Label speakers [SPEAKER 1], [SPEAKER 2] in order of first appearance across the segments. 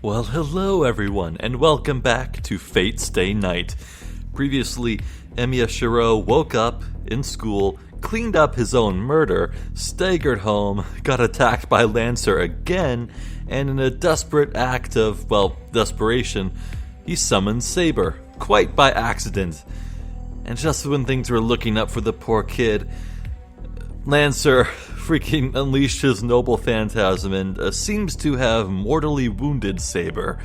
[SPEAKER 1] Well, hello everyone, and welcome back to Fate Stay Night. Previously, Emiya Shirou woke up in school, cleaned up his own murder, staggered home, got attacked by Lancer again, and in a desperate act of, desperation, he summoned Saber, quite by accident. And just when things were looking up for the poor kid, Lancer freaking unleashed his noble phantasm and seems to have mortally wounded Saber.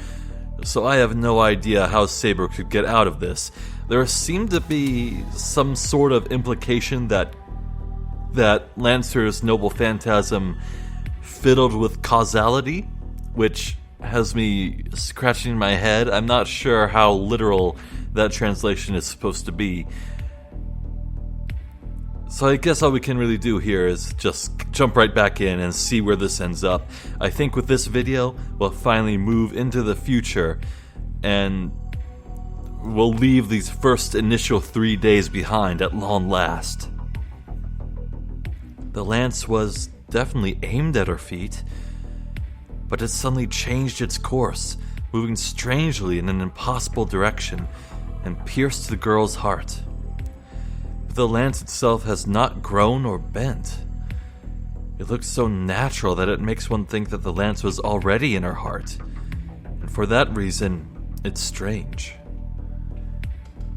[SPEAKER 1] So I have no idea how Saber could get out of this. There seemed to be some sort of implication that Lancer's noble phantasm fiddled with causality, which has me scratching my head. I'm not sure how literal that translation is supposed to be. So I guess all we can really do here is just jump right back in and see where this ends up. I think with this video, we'll finally move into the future, and we'll leave these first initial 3 days behind at long last. The lance was definitely aimed at her feet, but it suddenly changed its course, moving strangely in an impossible direction, and pierced the girl's heart. The lance itself has not grown or bent. It looks so natural that it makes one think that the lance was already in her heart, and for that reason, it's strange.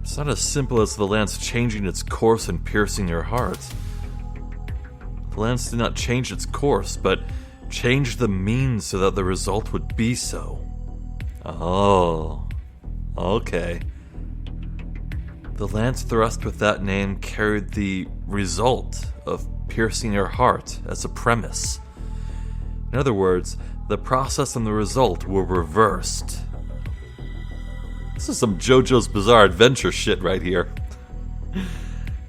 [SPEAKER 1] It's not as simple as the lance changing its course and piercing her heart. The lance did not change its course, but changed the means so that the result would be so. Oh, okay. The lance thrust with that name carried the result of piercing her heart as a premise. In other words, the process and the result were reversed. This is some JoJo's Bizarre Adventure shit right here.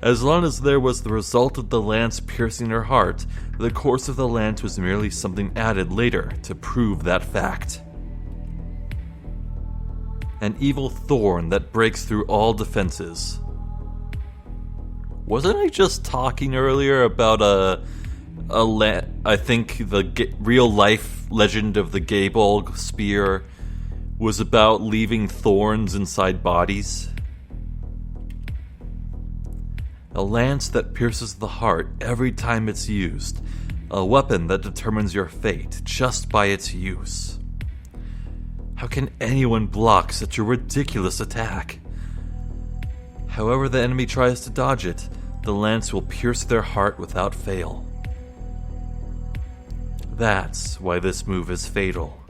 [SPEAKER 1] As long as there was the result of the lance piercing her heart, the course of the lance was merely something added later to prove that fact. An evil thorn that breaks through all defenses. Wasn't I just talking earlier about I think the real life legend of the Gable spear was about leaving thorns inside bodies? A lance that pierces the heart every time it's used. A weapon that determines your fate just by its use. How can anyone block such a ridiculous attack? However the enemy tries to dodge it, the lance will pierce their heart without fail. That's why this move is fatal.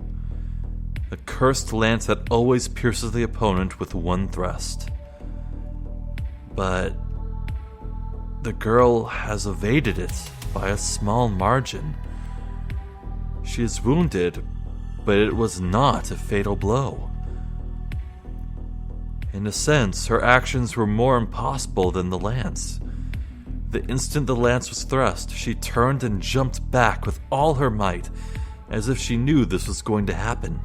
[SPEAKER 1] A cursed lance that always pierces the opponent with one thrust. But the girl has evaded it by a small margin. She is wounded, but it was not a fatal blow. In a sense, her actions were more impossible than the lance. The instant the lance was thrust, she turned and jumped back with all her might, as if she knew this was going to happen.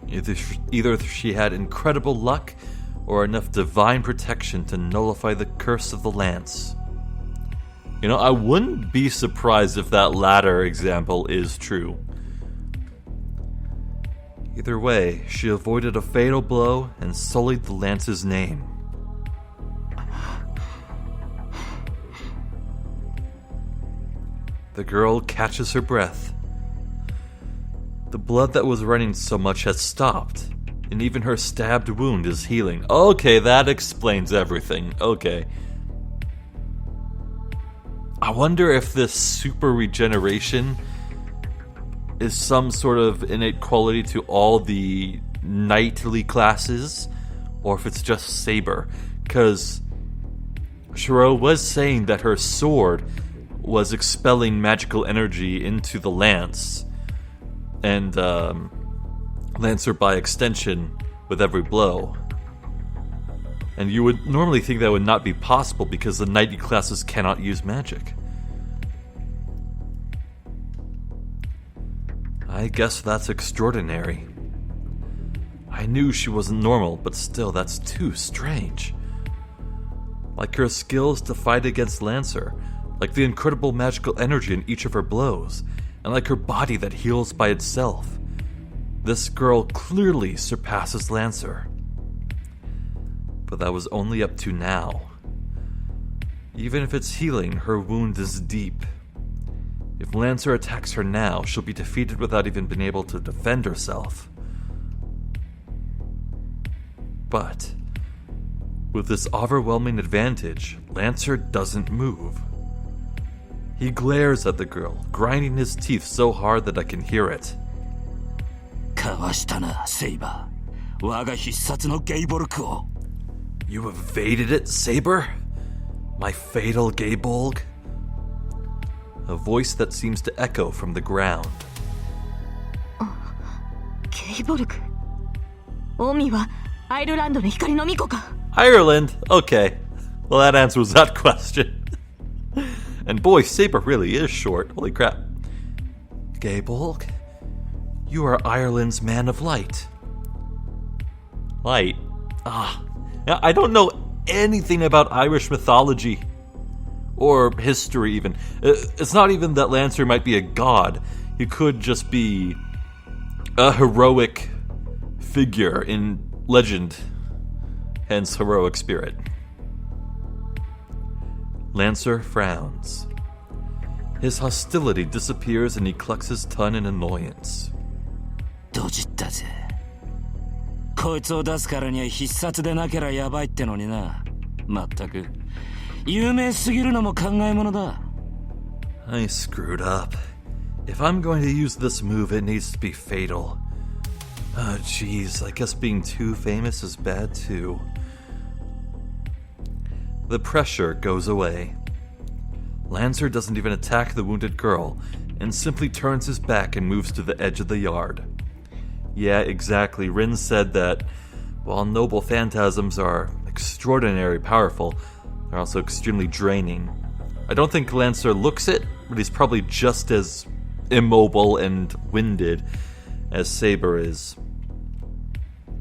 [SPEAKER 1] Either she had incredible luck or enough divine protection to nullify the curse of the lance. You know, I wouldn't be surprised if that latter example is true. Either way, she avoided a fatal blow and sullied the lance's name. The girl catches her breath. The blood that was running so much has stopped, and even her stabbed wound is healing. Okay, that explains everything. Okay. I wonder if this super regeneration is some sort of innate quality to all the knightly classes, or if it's just Saber, because Shirou was saying that her sword was expelling magical energy into the lance, and Lancer by extension with every blow. And you would normally think that would not be possible because the knightly classes cannot use magic. I guess that's extraordinary. I knew she wasn't normal, but still, that's too strange. Like her skills to fight against Lancer, like the incredible magical energy in each of her blows, and like her body that heals by itself. This girl clearly surpasses Lancer. But that was only up to now. Even if it's healing, her wound is deep. If Lancer attacks her now, she'll be defeated without even being able to defend herself. But with this overwhelming advantage, Lancer doesn't move. He glares at the girl, grinding his teeth so hard that I can hear it.
[SPEAKER 2] かわしたな、セイバー。我が必殺のゲイボルクを。
[SPEAKER 1] You evaded it, Saber? My fatal Gaybolg? A voice that seems to echo from the ground.
[SPEAKER 3] ゲイボルク。オミはアイルランドの光の巫女か。
[SPEAKER 1] Ireland? Okay. Well, that answers that question. And boy, Saber really is short. Holy crap. Gaybolg? You are Ireland's man of light. Light? Now, I don't know anything about Irish mythology. Or history, even. It's not even that Lancer might be a god. He could just be a heroic figure in legend. Hence, heroic spirit. Lancer frowns. His hostility disappears and he clucks his tongue in annoyance.
[SPEAKER 2] ドジったぜ。こいつを出すからには必殺でなけりゃやばいってのにな。まったく有名すぎるのも考えものだ。
[SPEAKER 1] I screwed up. If I'm going to use this move, it needs to be fatal. Oh, jeez, I guess being too famous is bad too. The pressure goes away. Lancer doesn't even attack the wounded girl, and simply turns his back and moves to the edge of the yard. Yeah, exactly. Rin said that while noble phantasms are extraordinarily powerful, they're also extremely draining. I don't think Lancer looks it, but he's probably just as immobile and winded as Saber is.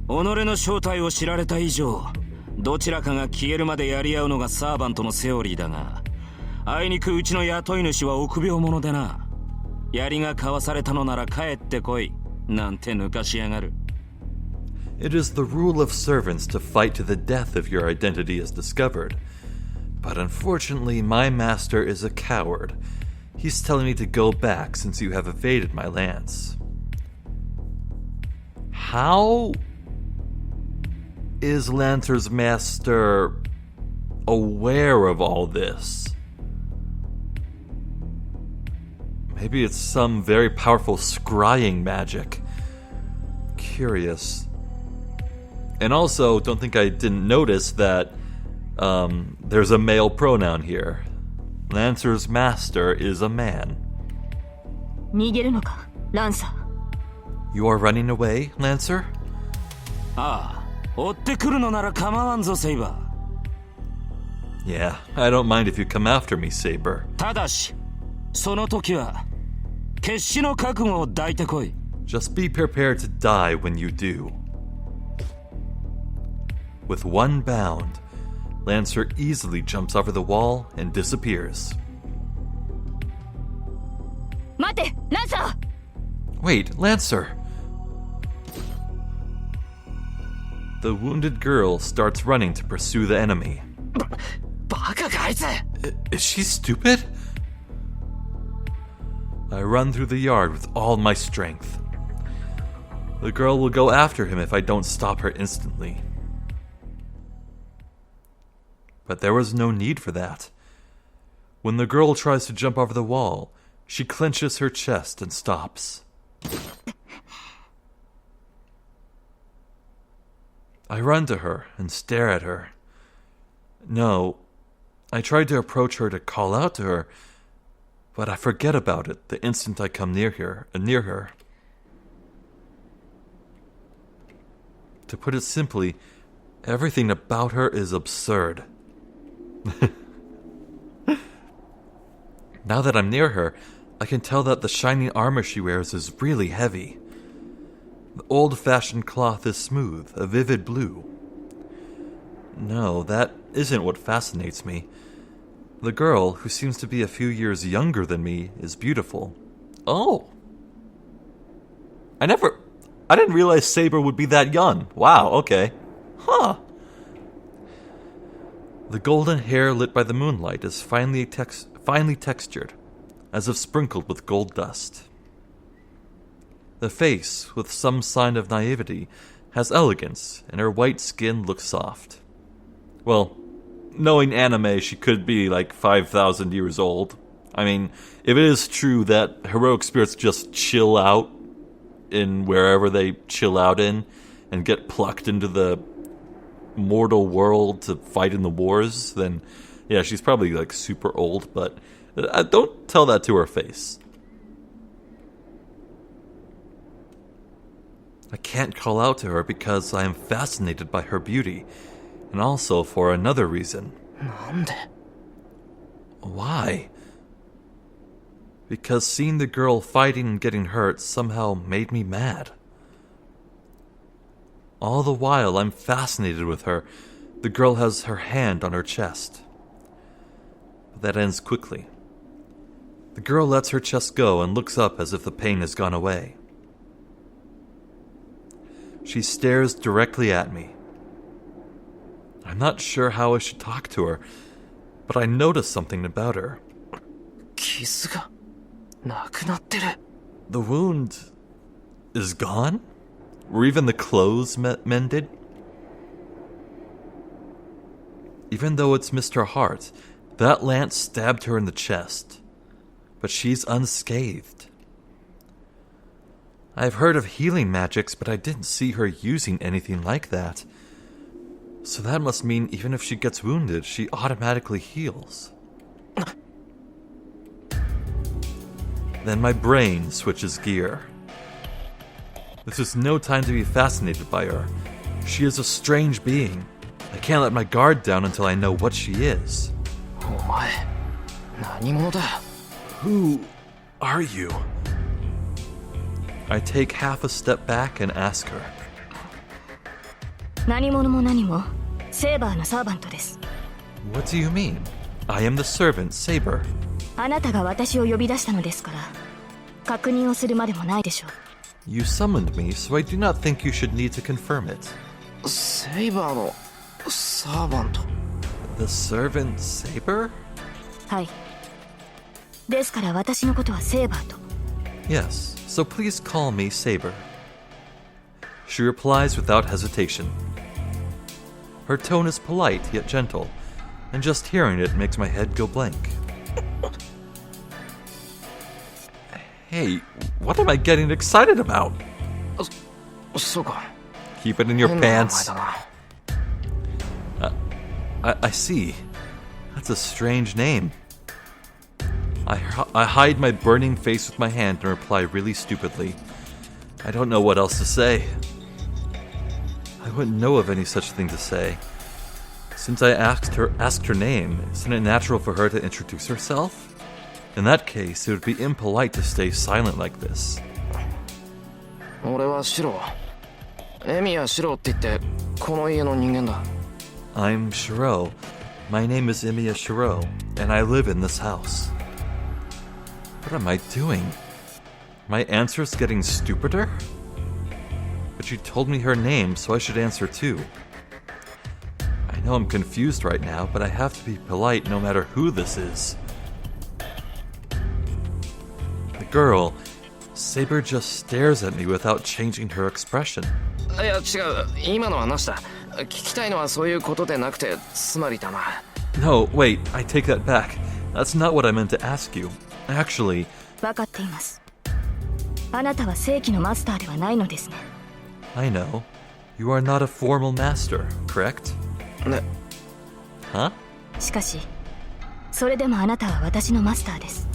[SPEAKER 2] 己の正体を知られた以上、どちらかが消えるまでやり合うのがサーバントのセオリーだが、あいにくうちの雇い主は臆病者でな。槍が交わされたのなら帰ってこい、なんて抜かしやがる。
[SPEAKER 1] It is the rule of servants to fight to the death if your identity is discovered. But unfortunately, my master is a coward. He's telling me to go back since you have evaded my lance. How is Lancer's master aware of all this? Maybe it's some very powerful scrying magic. Curious. And also, don't think I didn't notice that there's a male pronoun here. Lancer's master is a man.
[SPEAKER 3] 逃げるのか、ランサー。
[SPEAKER 1] You are running away, Lancer?
[SPEAKER 2] ああ、追ってくるのなら構わんぞ、セイバー。
[SPEAKER 1] Yeah, I don't mind if you come after me, Saber.
[SPEAKER 2] ただし、その時は決死の覚悟を抱いてこい。
[SPEAKER 1] Just be prepared to die when you do. With one bound, Lancer easily jumps over the wall and disappears.
[SPEAKER 3] 待て、ランサー。
[SPEAKER 1] Wait, Lancer! The wounded girl starts running to pursue the enemy.
[SPEAKER 2] バカかあいつ。
[SPEAKER 1] Is she stupid? I run through the yard with all my strength. The girl will go after him if I don't stop her instantly. But there was no need for that. When the girl tries to jump over the wall, she clenches her chest and stops. I run to her and stare at her. No, I tried to approach her to call out to her, but I forget about it the instant I come near her. To put it simply, everything about her is absurd. Now that I'm near her, I can tell that the shining armor she wears is really heavy. The old-fashioned cloth is smooth, a vivid blue. No, that isn't what fascinates me. The girl, who seems to be a few years younger than me, is beautiful. Oh! I didn't realize Saber would be that young. Wow, okay. Huh. The golden hair lit by the moonlight is finely textured, as if sprinkled with gold dust. The face, with some sign of naivety, has elegance, and her white skin looks soft. Well, knowing anime, she could be like 5,000 years old. I mean, if it is true that heroic spirits just chill out in wherever they chill out in, and get plucked into the mortal world to fight in the wars, then yeah, she's probably like super old, but don't tell that to her face. I can't call out to her because I am fascinated by her beauty, and also for another reason. Why? Because seeing the girl fighting and getting hurt somehow made me mad. All the while I'm fascinated with her, the girl has her hand on her chest. But that ends quickly. The girl lets her chest go and looks up as if the pain has gone away. She stares directly at me. I'm not sure how I should talk to her, but I notice something about her. The wound is gone? Were even the clothes mended? Even though it's missed her heart, that lance stabbed her in the chest. But she's unscathed. I've heard of healing magics, but I didn't see her using anything like that. So that must mean even if she gets wounded, she automatically heals. Then my brain switches gear. This is no time to be fascinated by her. She is a strange being. I can't let my guard down until I know what she is. Who are you? I take half a step back and ask her.
[SPEAKER 3] 何者も何もセーバーのサーバントです。
[SPEAKER 1] What do you mean? I am the servant, Saber.
[SPEAKER 3] あなたが私を呼び出したのですから確認をするまでもないでしょう。
[SPEAKER 1] You summoned me, so I do not think you should need to confirm it.
[SPEAKER 2] セイバーのサーバント。
[SPEAKER 1] The servant Saber?
[SPEAKER 3] はい。ですから私のことはセーバーと。
[SPEAKER 1] Yes, so please call me Saber. She replies without hesitation. Her tone is polite yet gentle, and just hearing it makes my head go blank. Hey, what am I getting excited about? Keep it in your pants. I see. That's a strange name. I hide my burning face with my hand and reply really stupidly. I don't know what else to say. I wouldn't know of any such thing to say. Since I asked her name, isn't it natural for her to introduce herself? In that case, it would be impolite to stay silent like this.
[SPEAKER 2] 俺はシロー。エミヤシローって言ってこの家の人間だ。
[SPEAKER 1] I'm Shirou. My name is Emiya Shirou, and I live in this house. What am I doing? My answer's getting stupider? But you told me her name, so I should answer too. I know I'm confused right now, but I have to be polite no matter who this is. The girl, Saber, just stares at me without changing her expression.
[SPEAKER 2] いや違う。今のはなしだ。聞きたいのはそういうことでなくて、つまりだな。
[SPEAKER 1] No, wait, I take that back. That's not what I meant to ask you. Actually...
[SPEAKER 3] 分かっています。あなたは正規のマスターではないのですね。
[SPEAKER 1] I know. You are not a formal master, correct?
[SPEAKER 2] ね。
[SPEAKER 1] Huh?
[SPEAKER 3] しかし、それでもあなたは私のマスターです。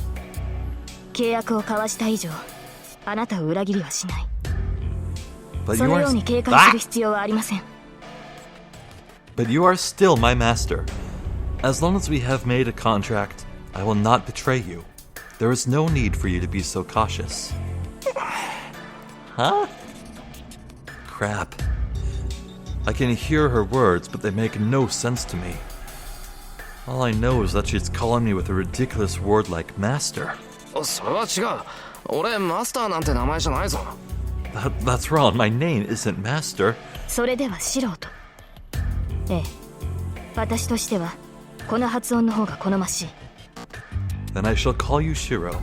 [SPEAKER 3] 契約を交わした以上、あなたを裏切りはしない。そのように警戒する必要はありません。
[SPEAKER 1] But you are still my master. As long as we have made a contract, I will not betray you. There is no need for you to be so cautious. Huh? Crap. I can hear her words, but they make no sense to me. All I know is that she's calling me with a ridiculous word like master.
[SPEAKER 2] それは違う。俺マスターなんて名前じゃないぞ。
[SPEAKER 1] That's wrong. My name isn't Master.
[SPEAKER 3] それではシローと。ええ、私としてはこの発音の方が好ましい。
[SPEAKER 1] Then I shall call you Shirou.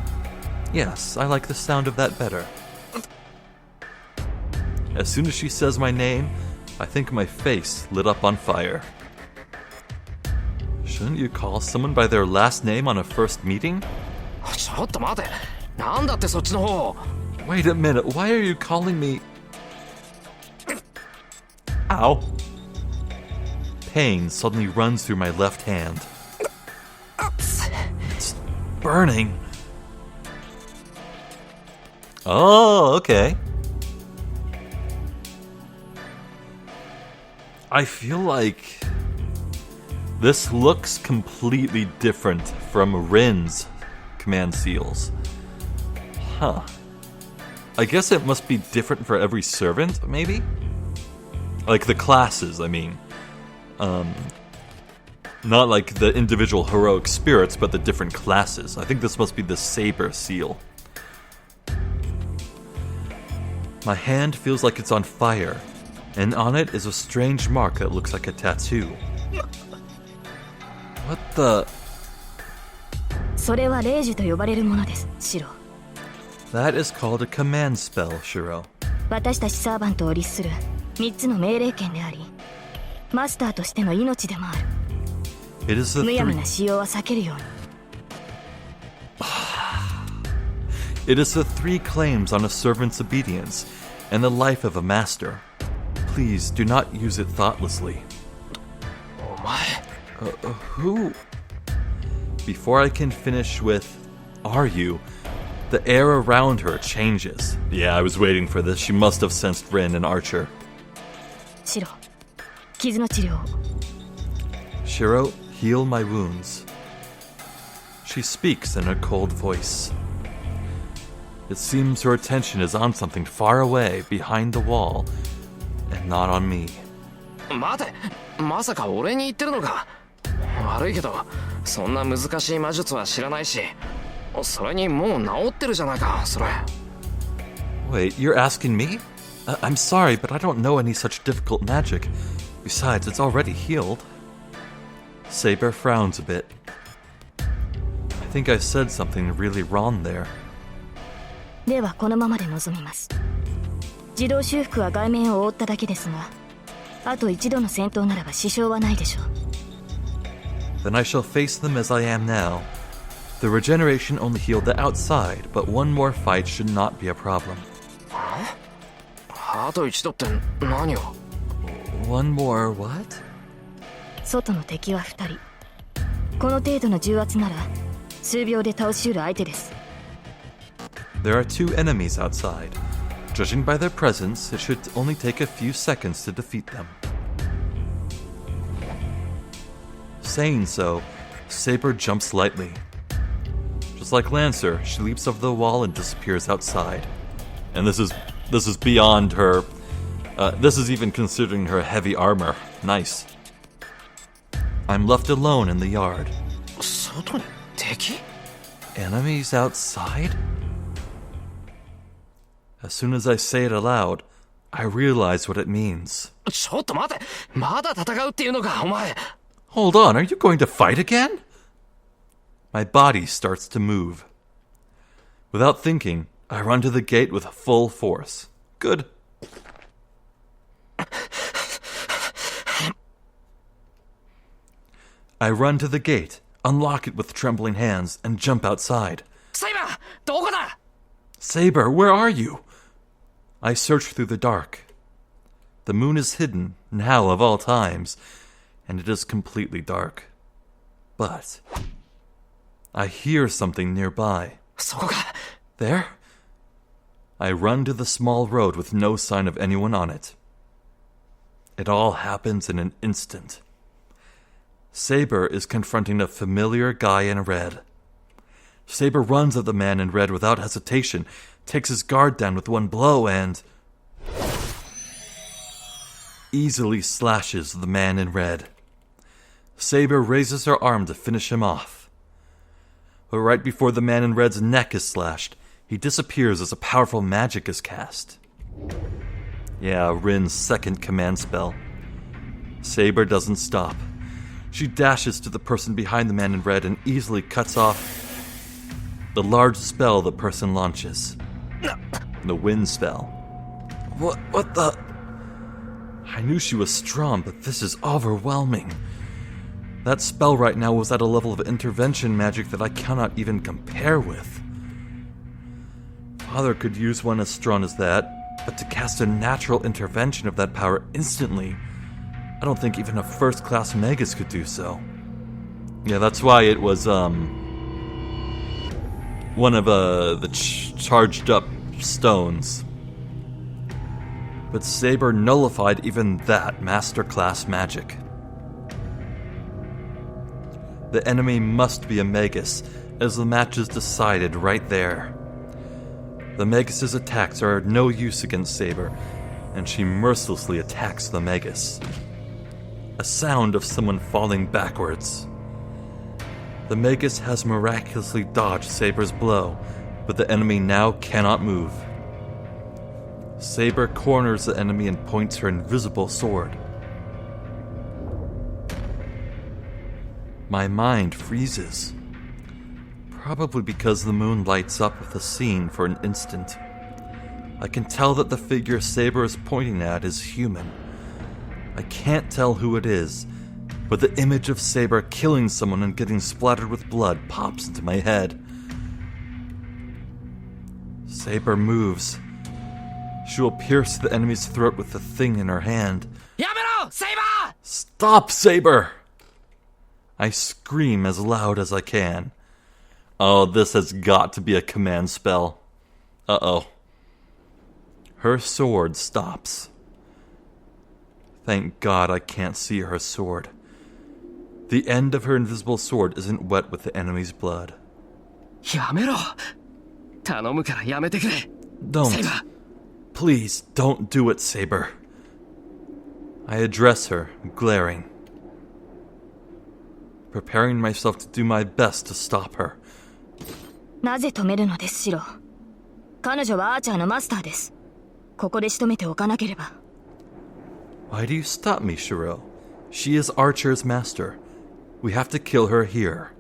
[SPEAKER 1] Yes, I like the sound of that better. As soon as she says my name, I think my face lit up on fire. Shouldn't you call someone by their last name on a first meeting?
[SPEAKER 4] ちょっと待て、なんだってそっちの方。
[SPEAKER 1] Wait a minute, why are you calling me... Ow. Pain suddenly runs through my left hand. It's burning. Oh, okay. I feel like this looks completely different from Rin's command seals. Huh. I guess it must be different for every servant, maybe? Like the classes, I mean. Not like the individual heroic spirits, but the different classes. I think this must be the Saber seal. My hand feels like it's on fire, and on it is a strange mark that looks like a tattoo. What the...
[SPEAKER 3] それは霊樹と呼ばれるものです、シロー。
[SPEAKER 1] That is called a command spell, Shirou.
[SPEAKER 3] 私たちサーバントを律する3つの命令権であり、マスターとしての命でもある。
[SPEAKER 1] It is the
[SPEAKER 3] むやみな使用は避けるように。
[SPEAKER 1] It is the 3 claims on a servant's obedience and the life of a master. Please do not use it thoughtlessly.
[SPEAKER 4] お前。
[SPEAKER 1] Who? Before I can finish with, are you? The air around her changes. Yeah, I was waiting for this. She must have sensed Rin and Archer.
[SPEAKER 3] シロー、傷の治療を。
[SPEAKER 1] Shirou, heal my wounds. She speaks in a cold voice. It seems her attention is on something far away behind the wall, and not on me.
[SPEAKER 4] 待て、まさか俺に言ってるのか。悪いけど、そんな難しい魔術は知らないし、それにもう治ってるじゃないか、それ。
[SPEAKER 1] Wait, you're asking me? I'm sorry, but I don't know any such difficult magic. Besides, it's already healed. Saber frowns a bit. I think I said something really wrong there.
[SPEAKER 3] ではこのままで臨みます。自動修復は外面を覆っただけですが、あと一度の戦闘ならば支障はないでしょう。
[SPEAKER 1] Then I shall face them as I am now. The regeneration only healed the outside, but one more fight should not be a problem.
[SPEAKER 4] あと一度って何を？
[SPEAKER 1] One more what?
[SPEAKER 3] 外の敵は2人。この程度の重圧なら数秒で倒し得る相手です。
[SPEAKER 1] There are 2 enemies outside. Judging by their presence, it should only take a few seconds to defeat them. Saying so, Saber jumps lightly. Just like Lancer, she leaps over the wall and disappears outside. And this is beyond her. This is even considering her heavy armor. Nice. I'm left alone in the yard.
[SPEAKER 4] 外に敵？
[SPEAKER 1] Enemies outside? As soon as I say it aloud, I realize what it means.
[SPEAKER 4] ちょっと待て、まだ戦うっていうのか、お前。
[SPEAKER 1] Hold on, are you going to fight again? My body starts to move. Without thinking, I run to the gate with full force. Good. I run to the gate, unlock it with trembling hands, and jump outside.
[SPEAKER 4] Saber, どこだ?
[SPEAKER 1] Saber, where are you? I search through the dark. The moon is hidden, now of all times, and it is completely dark. But I hear something nearby.
[SPEAKER 4] そこか。
[SPEAKER 1] There? I run to the small road with no sign of anyone on it. It all happens in an instant. Saber is confronting a familiar guy in red. Saber runs at the man in red without hesitation, takes his guard down with one blow, and easily slashes the man in red. Saber raises her arm to finish him off. But right before the man in red's neck is slashed, he disappears as a powerful magic is cast. Yeah, Rin's second command spell. Saber doesn't stop. She dashes to the person behind the man in red and easily cuts off the large spell the person launches. The wind spell. What the? I knew she was strong, but this is overwhelming. That spell right now was at a level of intervention magic that I cannot even compare with. Father could use one as strong as that, but to cast a natural intervention of that power instantly, I don't think even a first-class Magus could do so. Yeah, that's why it was, one of, the charged-up stones. But Saber nullified even that master-class magic. The enemy must be a Magus, as the match is decided right there. The Magus' attacks are no use against Saber, and she mercilessly attacks the Magus. A sound of someone falling backwards. The Magus has miraculously dodged Saber's blow, but the enemy now cannot move. Saber corners the enemy and points her invisible sword. My mind freezes. Probably because the moon lights up the scene for an instant. I can tell that the figure Saber is pointing at is human. I can't tell who it is, but the image of Saber killing someone and getting splattered with blood pops into my head. Saber moves. She will pierce the enemy's throat with the thing in her hand.
[SPEAKER 4] Yamero! Saber!
[SPEAKER 1] Stop, Saber! I scream as loud as I can. Oh, this has got to be a command spell. Uh-oh. Her sword stops. Thank God I can't see her sword. The end of her invisible sword isn't wet with the enemy's blood.
[SPEAKER 4] Yamero! 頼むからやめてくれ。
[SPEAKER 1] Don't.
[SPEAKER 4] Saber!
[SPEAKER 1] Please, don't do it, Saber. I address her, glaring. Preparing myself to do my best to stop her.
[SPEAKER 3] なぜ止めるのです、シロ。彼女はアーチャーのマスターです。ここで仕留めておかなければ。
[SPEAKER 1] Why do you stop me, Shirou? She is Archer's master. We have to kill her here.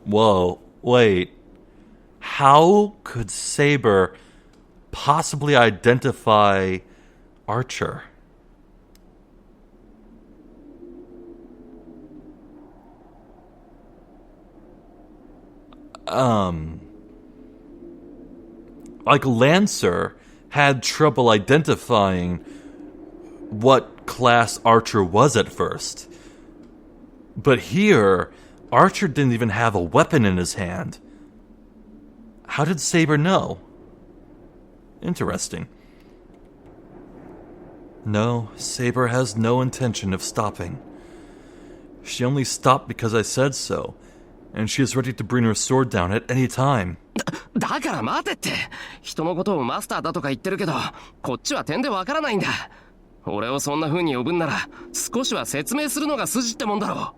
[SPEAKER 1] Whoa, wait. How could Saber possibly identify Archer? Like Lancer had trouble identifying what class Archer was at first. But here, Archer didn't even have a weapon in his hand. How did Saber know? Interesting. No, Saber has no intention of stopping. She only stopped because I said so, and she is ready to bring her sword down at any time.
[SPEAKER 4] だから待てって。人のことをマスターだとか言ってるけど、こっちは点でわからないんだ。俺をそんな風に呼ぶんなら、少しは説明するのが筋ってもんだろ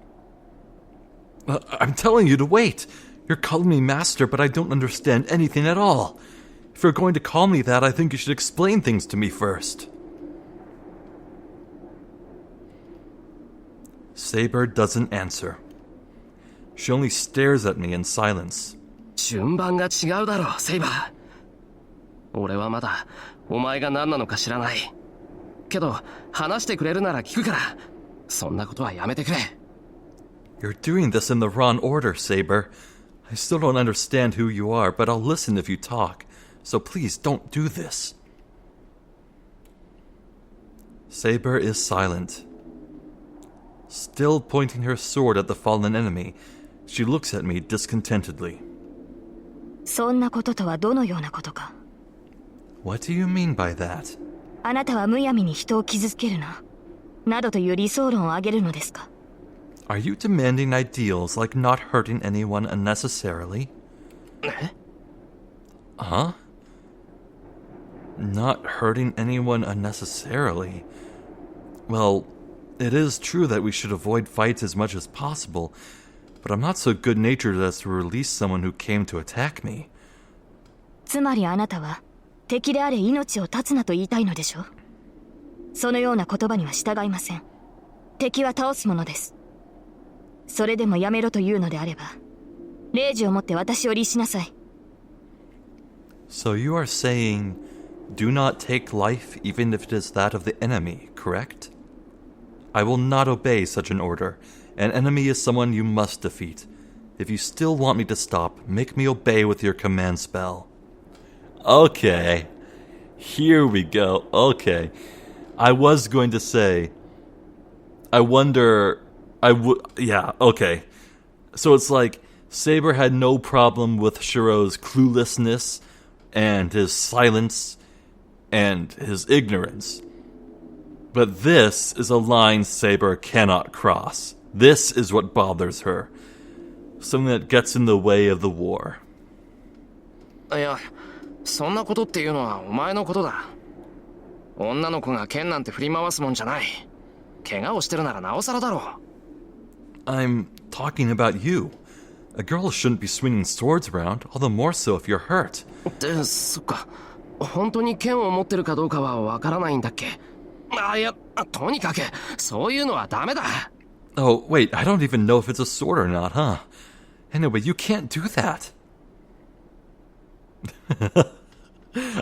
[SPEAKER 4] う。
[SPEAKER 1] I'm telling you to wait. You're calling me master, but I don't understand anything at all. If you're going to call me that, I think you should explain things to me first. Saber doesn't answer. She only stares at me in silence.
[SPEAKER 4] 順番が違うだろう、セイバー。俺はまだお前が何なのか知らない。けど話してくれるなら聞くから、そんなことはやめてくれ。
[SPEAKER 1] You're doing this in the wrong order, Saber. I still don't understand who you are, but I'll listen if you talk. So please don't do this. Saber is silent. Still pointing her sword at the fallen enemy, she looks at me discontentedly.
[SPEAKER 3] そんなこととはどのようなことか。
[SPEAKER 1] What do you mean by that?
[SPEAKER 3] あなたはむやみに人を傷つけるな、などという理想論を挙げるのですか。
[SPEAKER 1] Are you demanding ideals like not hurting anyone unnecessarily? Huh? Not hurting anyone unnecessarily? Well, it is true that we should avoid fights as much as possible, but I'm not so good-natured as to release someone who came to attack me.
[SPEAKER 3] つまりあなたは敵であれ命を絶つなと言いたいのでしょ。そのような言葉には従いません。敵は倒すものです。それでもやめろというのであれば、令旨をもって私を律しなさい。
[SPEAKER 1] So you are saying, do not take life even if it is that of the enemy, correct? I will not obey such an order. An enemy is someone you must defeat. If you still want me to stop, make me obey with your command spell. Okay. Here we go. Okay. I was going to say, I wonder... yeah, okay. So it's like, Saber had no problem with Shirou's cluelessness and his silence and his ignorance. But this is a line Saber cannot cross. This is what bothers her. Something that gets in the way of the war.
[SPEAKER 4] いや、そんなことっていうのはお前のことだ。女の子が剣なんて振り回すもんじゃない。怪我をしてるならなおさらだろう。
[SPEAKER 1] I'm talking about you. A girl shouldn't be swinging swords around, all the more so if you're hurt.
[SPEAKER 4] で、そっか。本当に剣を持ってるかどうかはわからないんだっけ。いや、とにかく、そういうのはダメだ。
[SPEAKER 1] Oh, wait, I don't even know if it's a sword or not, huh? Anyway, you can't do that.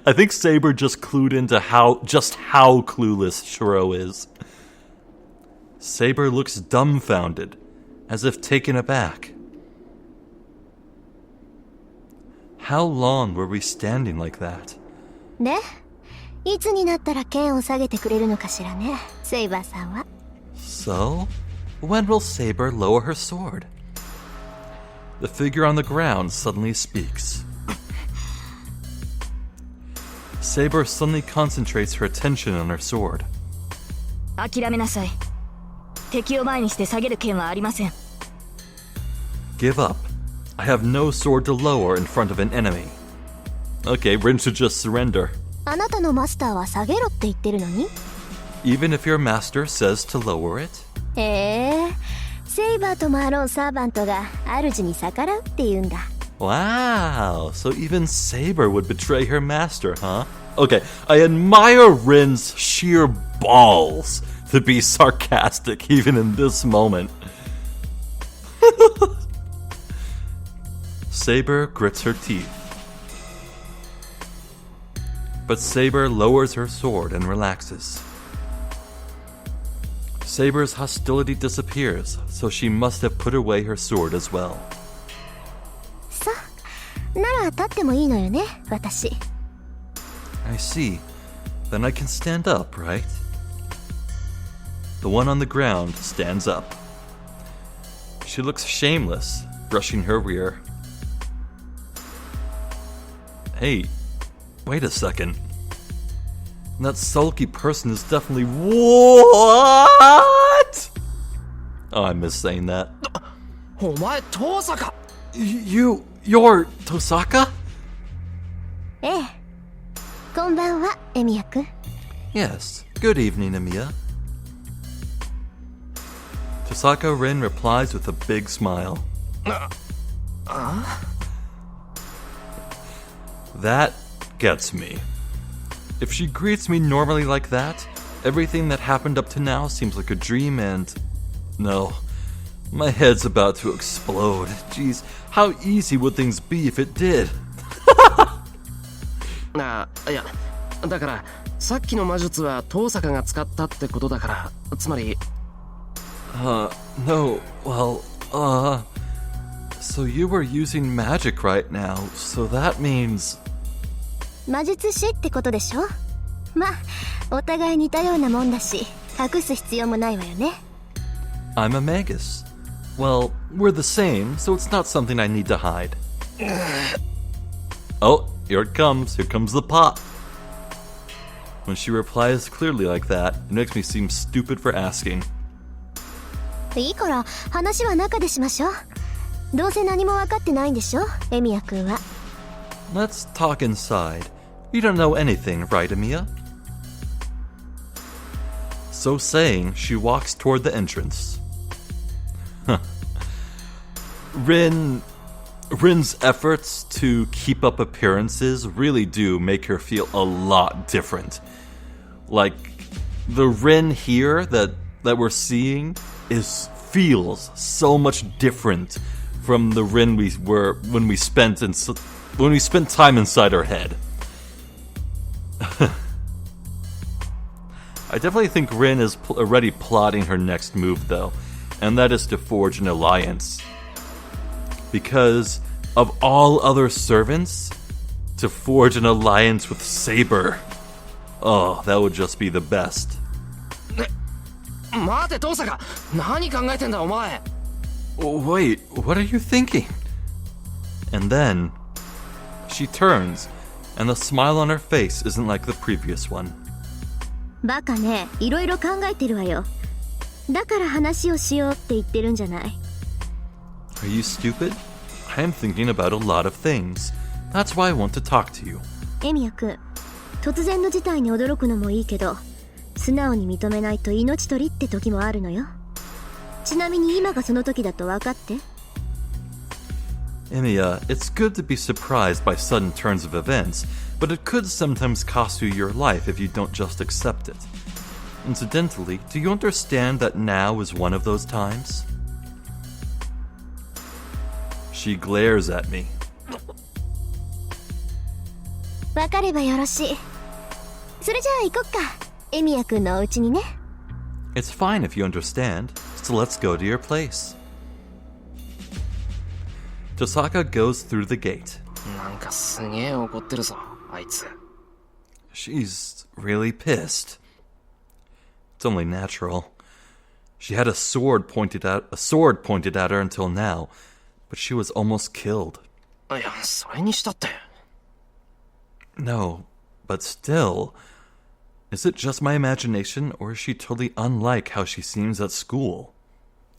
[SPEAKER 1] I think Saber just clued into how clueless Shirou is. Saber looks dumbfounded, as if taken aback. How long were we standing like that?
[SPEAKER 5] で、いつになったら剣を下げてくれるのかしらね、セイバーさんは。
[SPEAKER 1] So, when will Saber lower her sword? The figure on the ground suddenly speaks. Saber suddenly concentrates her attention on her sword.
[SPEAKER 3] 諦めなさい。敵を前にして下げる剣はありません。
[SPEAKER 1] Give up. I have no sword to lower in front of an enemy. Okay, Rin should just surrender.
[SPEAKER 5] あなたのマスターは下げろって言ってるのに？
[SPEAKER 1] Even if your master says to lower it?
[SPEAKER 5] セイバーとマーロン・サーバントが主に逆らうって言うんだ。
[SPEAKER 1] Wow, so even Saber would betray her master, huh? Okay, I admire Rin's sheer balls to be sarcastic even in this moment. Saber grits her teeth. But Saber lowers her sword and relaxes. Saber's hostility disappears, so she must have put away her sword as well.
[SPEAKER 5] さ、なら立ってもいいのよね、私。
[SPEAKER 1] I see. Then I can stand up, right? The one on the ground stands up. She looks shameless, brushing her rear. Hey, wait a second. That sulky person is definitely... What? Oh, I miss saying that.
[SPEAKER 4] お前、遠坂。
[SPEAKER 1] You're Tosaka?
[SPEAKER 5] ええ。こんばんは、エミヤくん。
[SPEAKER 1] Yes. Good evening, Emiya. Tosaka Rin replies with a big smile. That gets me. If she greets me normally like that, everything that happened up to now seems like a dream and... No. My head's about to explode. Jeez, how easy would things be if it did?
[SPEAKER 4] いや、だから、さっきの魔術は遠坂が使ったってことだから、つまり...
[SPEAKER 1] No, well, So you were using magic right now, so that means...
[SPEAKER 5] 魔術師ってことでしょ？ま、お互い似たようなもんだし、隠す必要もないわよね。
[SPEAKER 1] I'm a magus. Well, we're the same, so it's not something I need to hide. Oh, here it comes. Here comes the pot. When she replies clearly like that, it makes me seem stupid for asking.
[SPEAKER 5] いいから、話は中でしましょう。どうせ何も分かってないんでしょ、エミヤくんは。
[SPEAKER 1] Let's talk inside. You don't know anything, right, Emiya? So saying, she walks toward the entrance. Rin's efforts to keep up appearances really do make her feel a lot different. Like, the Rin here that we're seeing feels so much different from the Rin when we spent time inside her head. I definitely think Rin is already plotting her next move, though, and that is to forge an alliance. Because of all other servants, to forge an alliance with Saber, oh, that would just be the best.
[SPEAKER 4] 待てトサカ、何考えてんだお前。
[SPEAKER 1] Wait, what are you thinking? And then she turns, and the smile on her face isn't like the previous one.
[SPEAKER 5] バカね、いろいろ考えてるわよ。だから話をしようって言ってるんじゃない。
[SPEAKER 1] Are you stupid? I am thinking about a lot of things. That's why I want to talk to you.
[SPEAKER 5] エミヤ君、突然の事態に驚くのもいいけど、素直に認めないと命取りって時もあるのよ。ちなみに今がその時だと分かって。
[SPEAKER 1] Emiya, it's good to be surprised by sudden turns of events, but it could sometimes cost you your life if you don't just accept it. Incidentally, do you understand that now is one of those times? She glares at me.
[SPEAKER 5] 分かればよろしい。それじゃあ行こっか。エミヤ君のお家にね。
[SPEAKER 1] It's fine if you understand, so let's go to your place. Tosaka goes through the gate.
[SPEAKER 4] なんかすげえ怒ってるぞ、あいつ。
[SPEAKER 1] She's really pissed. It's only natural. She had a sword pointed at her until now, but she was almost killed.
[SPEAKER 4] いや、それにしたって。
[SPEAKER 1] No, but still, is it just my imagination, or is she totally unlike how she seems at school?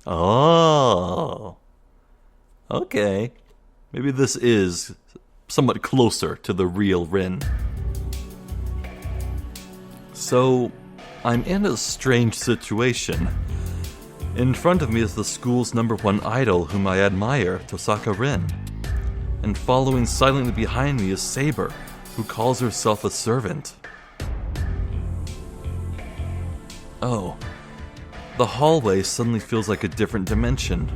[SPEAKER 1] Oh. Okay. Maybe this is somewhat closer to the real Rin. So, I'm in a strange situation. In front of me is the school's #1 idol whom I admire, Tosaka Rin. And following silently behind me is Saber, who calls herself a servant. Oh. The hallway suddenly feels like a different dimension.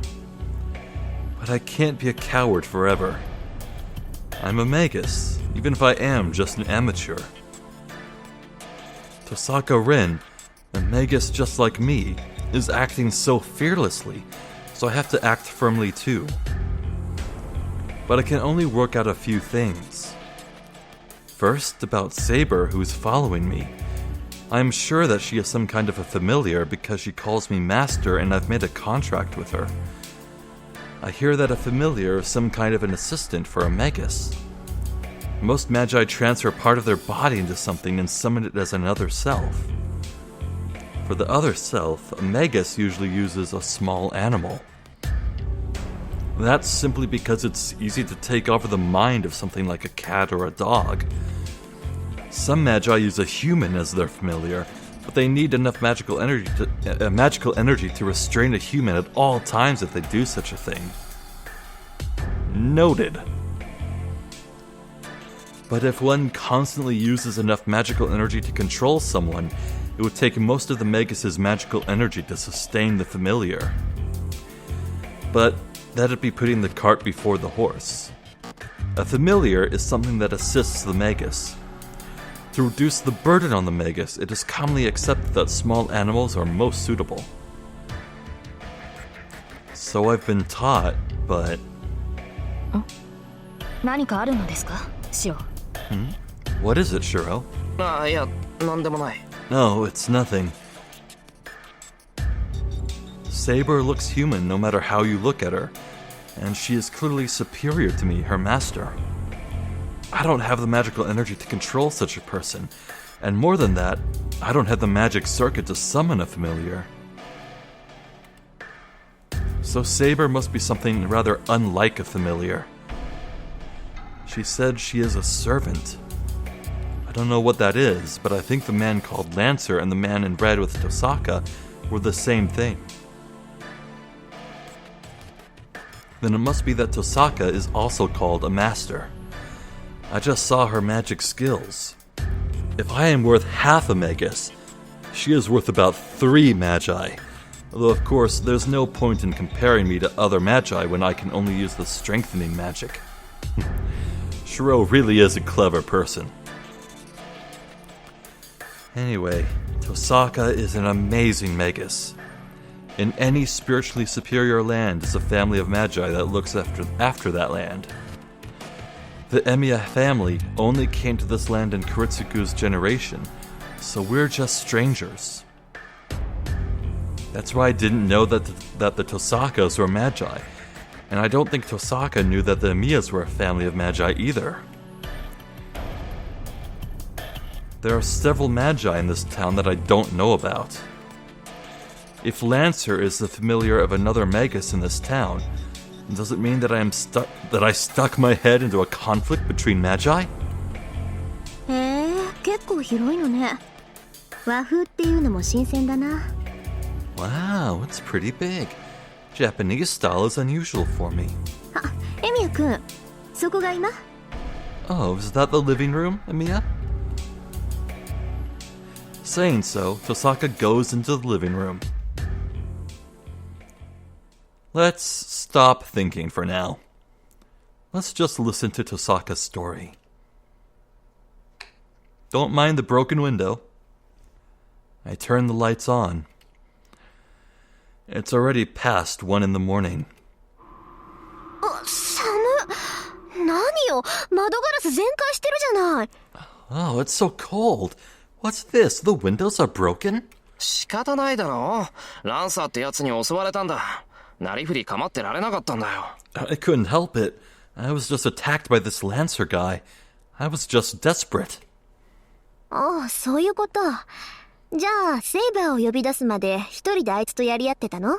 [SPEAKER 1] But I can't be a coward forever. I'm a magus, even if I am just an amateur. Tosaka Rin, a magus just like me, is acting so fearlessly, so I have to act firmly too. But I can only work out a few things. First, about Saber, who's following me. I'm sure that she is some kind of a familiar because she calls me master and I've made a contract with her. I hear that a familiar is some kind of an assistant for a magus. Most magi transfer part of their body into something and summon it as another self. For the other self, a magus usually uses a small animal. That's simply because it's easy to take over the mind of something like a cat or a dog. Some magi use a human as their familiar, but they need enough magical energy to restrain a human at all times if they do such a thing. Noted. But if one constantly uses enough magical energy to control someone, it would take most of the Magus' magical energy to sustain the familiar. But that'd be putting the cart before the horse. A familiar is something that assists the Magus. To reduce the burden on the Magus, it is commonly accepted that small animals are most suitable. So I've been taught, but...
[SPEAKER 3] 何かあるのですか、シロ?
[SPEAKER 1] What is it, Shirou?
[SPEAKER 4] ああ、いや、なんでもない。
[SPEAKER 1] No, it's nothing. Saber looks human no matter how you look at her, and she is clearly superior to me, her master. I don't have the magical energy to control such a person, and more than that, I don't have the magic circuit to summon a familiar. So Saber must be something rather unlike a familiar. She said she is a servant. I don't know what that is, but I think the man called Lancer and the man in red with Tosaka were the same thing. Then it must be that Tosaka is also called a master. I just saw her magic skills. If I am worth half a Magus, She is worth about 3 magi. Although, of course, there's no point in comparing me to other magi when I can only use the strengthening magic. Shirou really is a clever person. Anyway, Tosaka is an amazing magus. In any spiritually superior land is a family of magi that looks after that land. The Emiya family only came to this land in Kuretsugu's generation, so we're just strangers. That's why I didn't know that the Tosakas were magi, and I don't think Tosaka knew that the Emiyas were a family of magi either. There are several magi in this town that I don't know about. If Lancer is the familiar of another magus in this town, does it mean that I stuck my head into a conflict between magi?
[SPEAKER 5] 結構広いのね。和風っていうのも新鮮だな。
[SPEAKER 1] Wow, it's pretty big. Japanese style is unusual for me.
[SPEAKER 5] あ、エミヤくん、そこが今？
[SPEAKER 1] Oh, is that the living room, Emiya? Saying so, Tosaka goes into the living room. Let's stop thinking for now. Let's just listen to Tosaka's story. Don't mind the broken window. I turn the lights on. It's already past 1 in the morning.
[SPEAKER 5] 寒っ。何よ、窓ガラス全開してるじゃない。
[SPEAKER 1] Oh, it's so cold. What's this? The windows are broken?
[SPEAKER 4] 仕方ないだろ。ランサーってやつに襲われたんだ。なりふり構ってられなかったんだよ。
[SPEAKER 1] I couldn't help it. I was just attacked by this Lancer guy. I was just desperate.
[SPEAKER 5] ああ、そういうこと。じゃあ、セイバーを呼び出すまで一人であいつとやり合ってたの？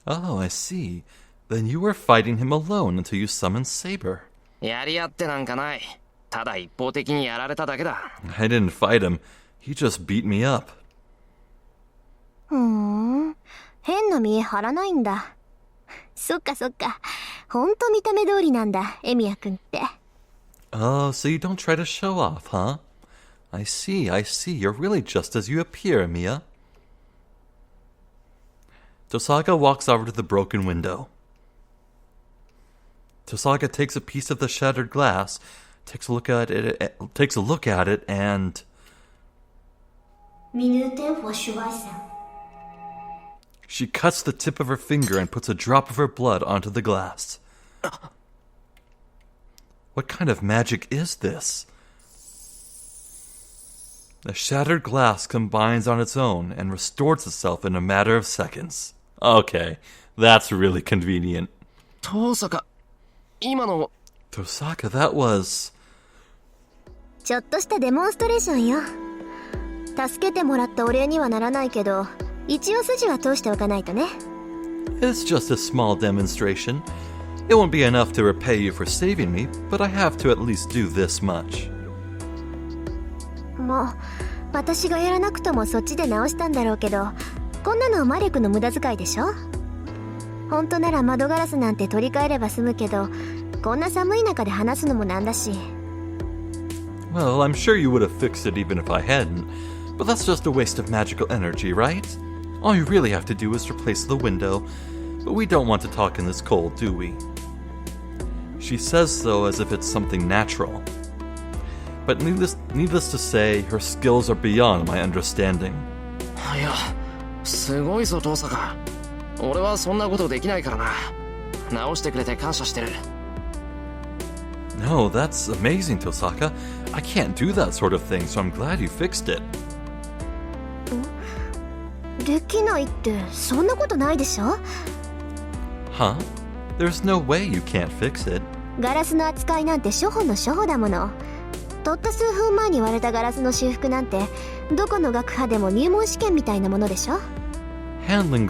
[SPEAKER 1] Oh, I see. Then you were fighting him alone until you summoned Saber.
[SPEAKER 4] やり合ってなんかない。ただ一方的にやられただけだ。
[SPEAKER 1] I didn't fight him. He just beat me up.
[SPEAKER 5] 変な見え張らないんだ。そっかそっか。ほんと見た目通りなんだ、エミヤくんって。
[SPEAKER 1] Oh, so you don't try to show off, huh? I see. You're really just as you appear, Emiya. Tosaka walks over to the broken window. Tosaka takes a piece of the shattered glass, takes a look at it, and... She cuts the tip of her finger and puts a drop of her blood onto the glass. What kind of magic is this? The shattered glass combines on its own and restores itself in a matter of seconds. Okay, that's really convenient.
[SPEAKER 4] Tosaka,
[SPEAKER 1] that was...
[SPEAKER 5] ちょっとしたデモンストレーションよ。助けてもらったお礼にはならないけど、一応筋は通しておかないとね。
[SPEAKER 1] It's just a small demonstration. It won't be enough to repay you for saving me, but I have to at least do this much.
[SPEAKER 5] もう、私がやらなくともそっちで直したんだろうけど、こんなの魔力の無駄遣いでしょ？本当なら窓ガラスなんて取り替えれば済むけど、こんな寒い中で話すのもなんだし。
[SPEAKER 1] Well, I'm sure you would have fixed it even if I hadn't, but that's just a waste of magical energy, right? All you really have to do is replace the window, but we don't want to talk in this cold, do we? She says so as if it's something natural. But needless to say, her skills are beyond my understanding.
[SPEAKER 4] いや、すごいぞ、トサカ。俺はそんなことできないからな。直してくれて感謝してる。
[SPEAKER 1] No, that's amazing, Tosaka. I can't do that sort of thing, so I'm glad you fixed it.
[SPEAKER 5] できないってそんなことないでしょ？
[SPEAKER 1] Huh? There's no way you can't fix it.
[SPEAKER 5] ガラスの扱いなんて初歩の初歩だもの。たった数分前に割れたガラスの修復なんてどこの学派でも入門試験みたいなものでしょ？
[SPEAKER 1] Handling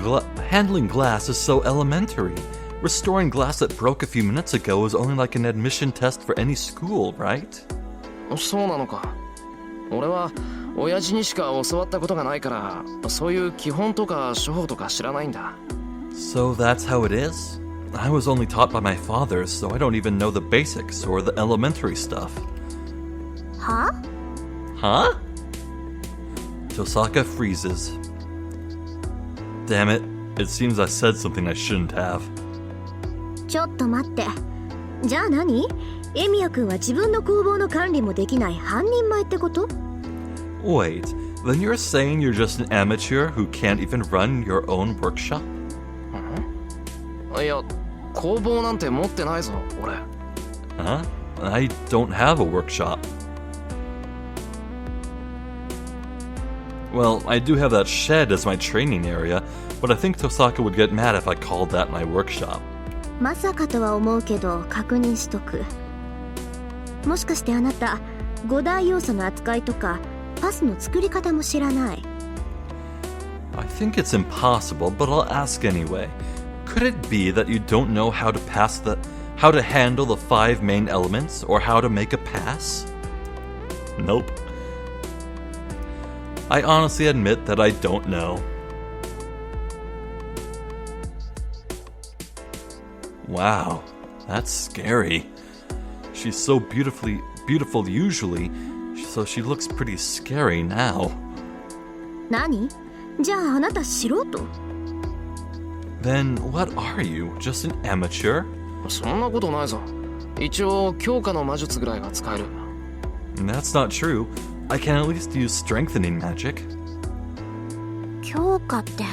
[SPEAKER 1] glass is so elementary. Restoring glass that broke a few minutes ago is only like an admission test for any school, right?
[SPEAKER 4] そうなのか。俺は親父にしか教わったことがないから、そういう基本とか処方とか知らないんだ。
[SPEAKER 1] So that's how it is? I was only taught by my father, so I don't even know the basics or the elementary stuff.
[SPEAKER 5] は？
[SPEAKER 1] Huh? Tosaka freezes. Damn it. It seems I said something I shouldn't have.
[SPEAKER 5] ちょっと待って。じゃあ何？エミヤ君は自分の工房の管理もできない半人前ってこと？
[SPEAKER 1] Wait, then you're saying you're just an amateur who can't even run your own workshop?
[SPEAKER 4] いや、工房なんて持ってないぞ、俺。
[SPEAKER 1] Huh? I don't have a workshop. Well, I do have that shed as my training area, but I think Tosaka would get mad if I called that my workshop.
[SPEAKER 5] まさかとは思うけど確認しとく。もしかしてあなた5大要素の扱いとかパスの作り方も知らない？
[SPEAKER 1] I think it's impossible, but I'll ask anyway. Could it be that you don't know how to handle the 5 main elements or how to make a pass? Nope. I honestly admit that I don't know. Wow, that's scary. She's so beautiful usually, so she looks pretty scary now.
[SPEAKER 5] 何？じゃああなた素人？
[SPEAKER 1] Then what are you? Just an amateur?
[SPEAKER 4] そんなことないぞ。一応強化の魔術ぐらいが使える。
[SPEAKER 1] That's not true. I can at least use strengthening magic.
[SPEAKER 5] 強化って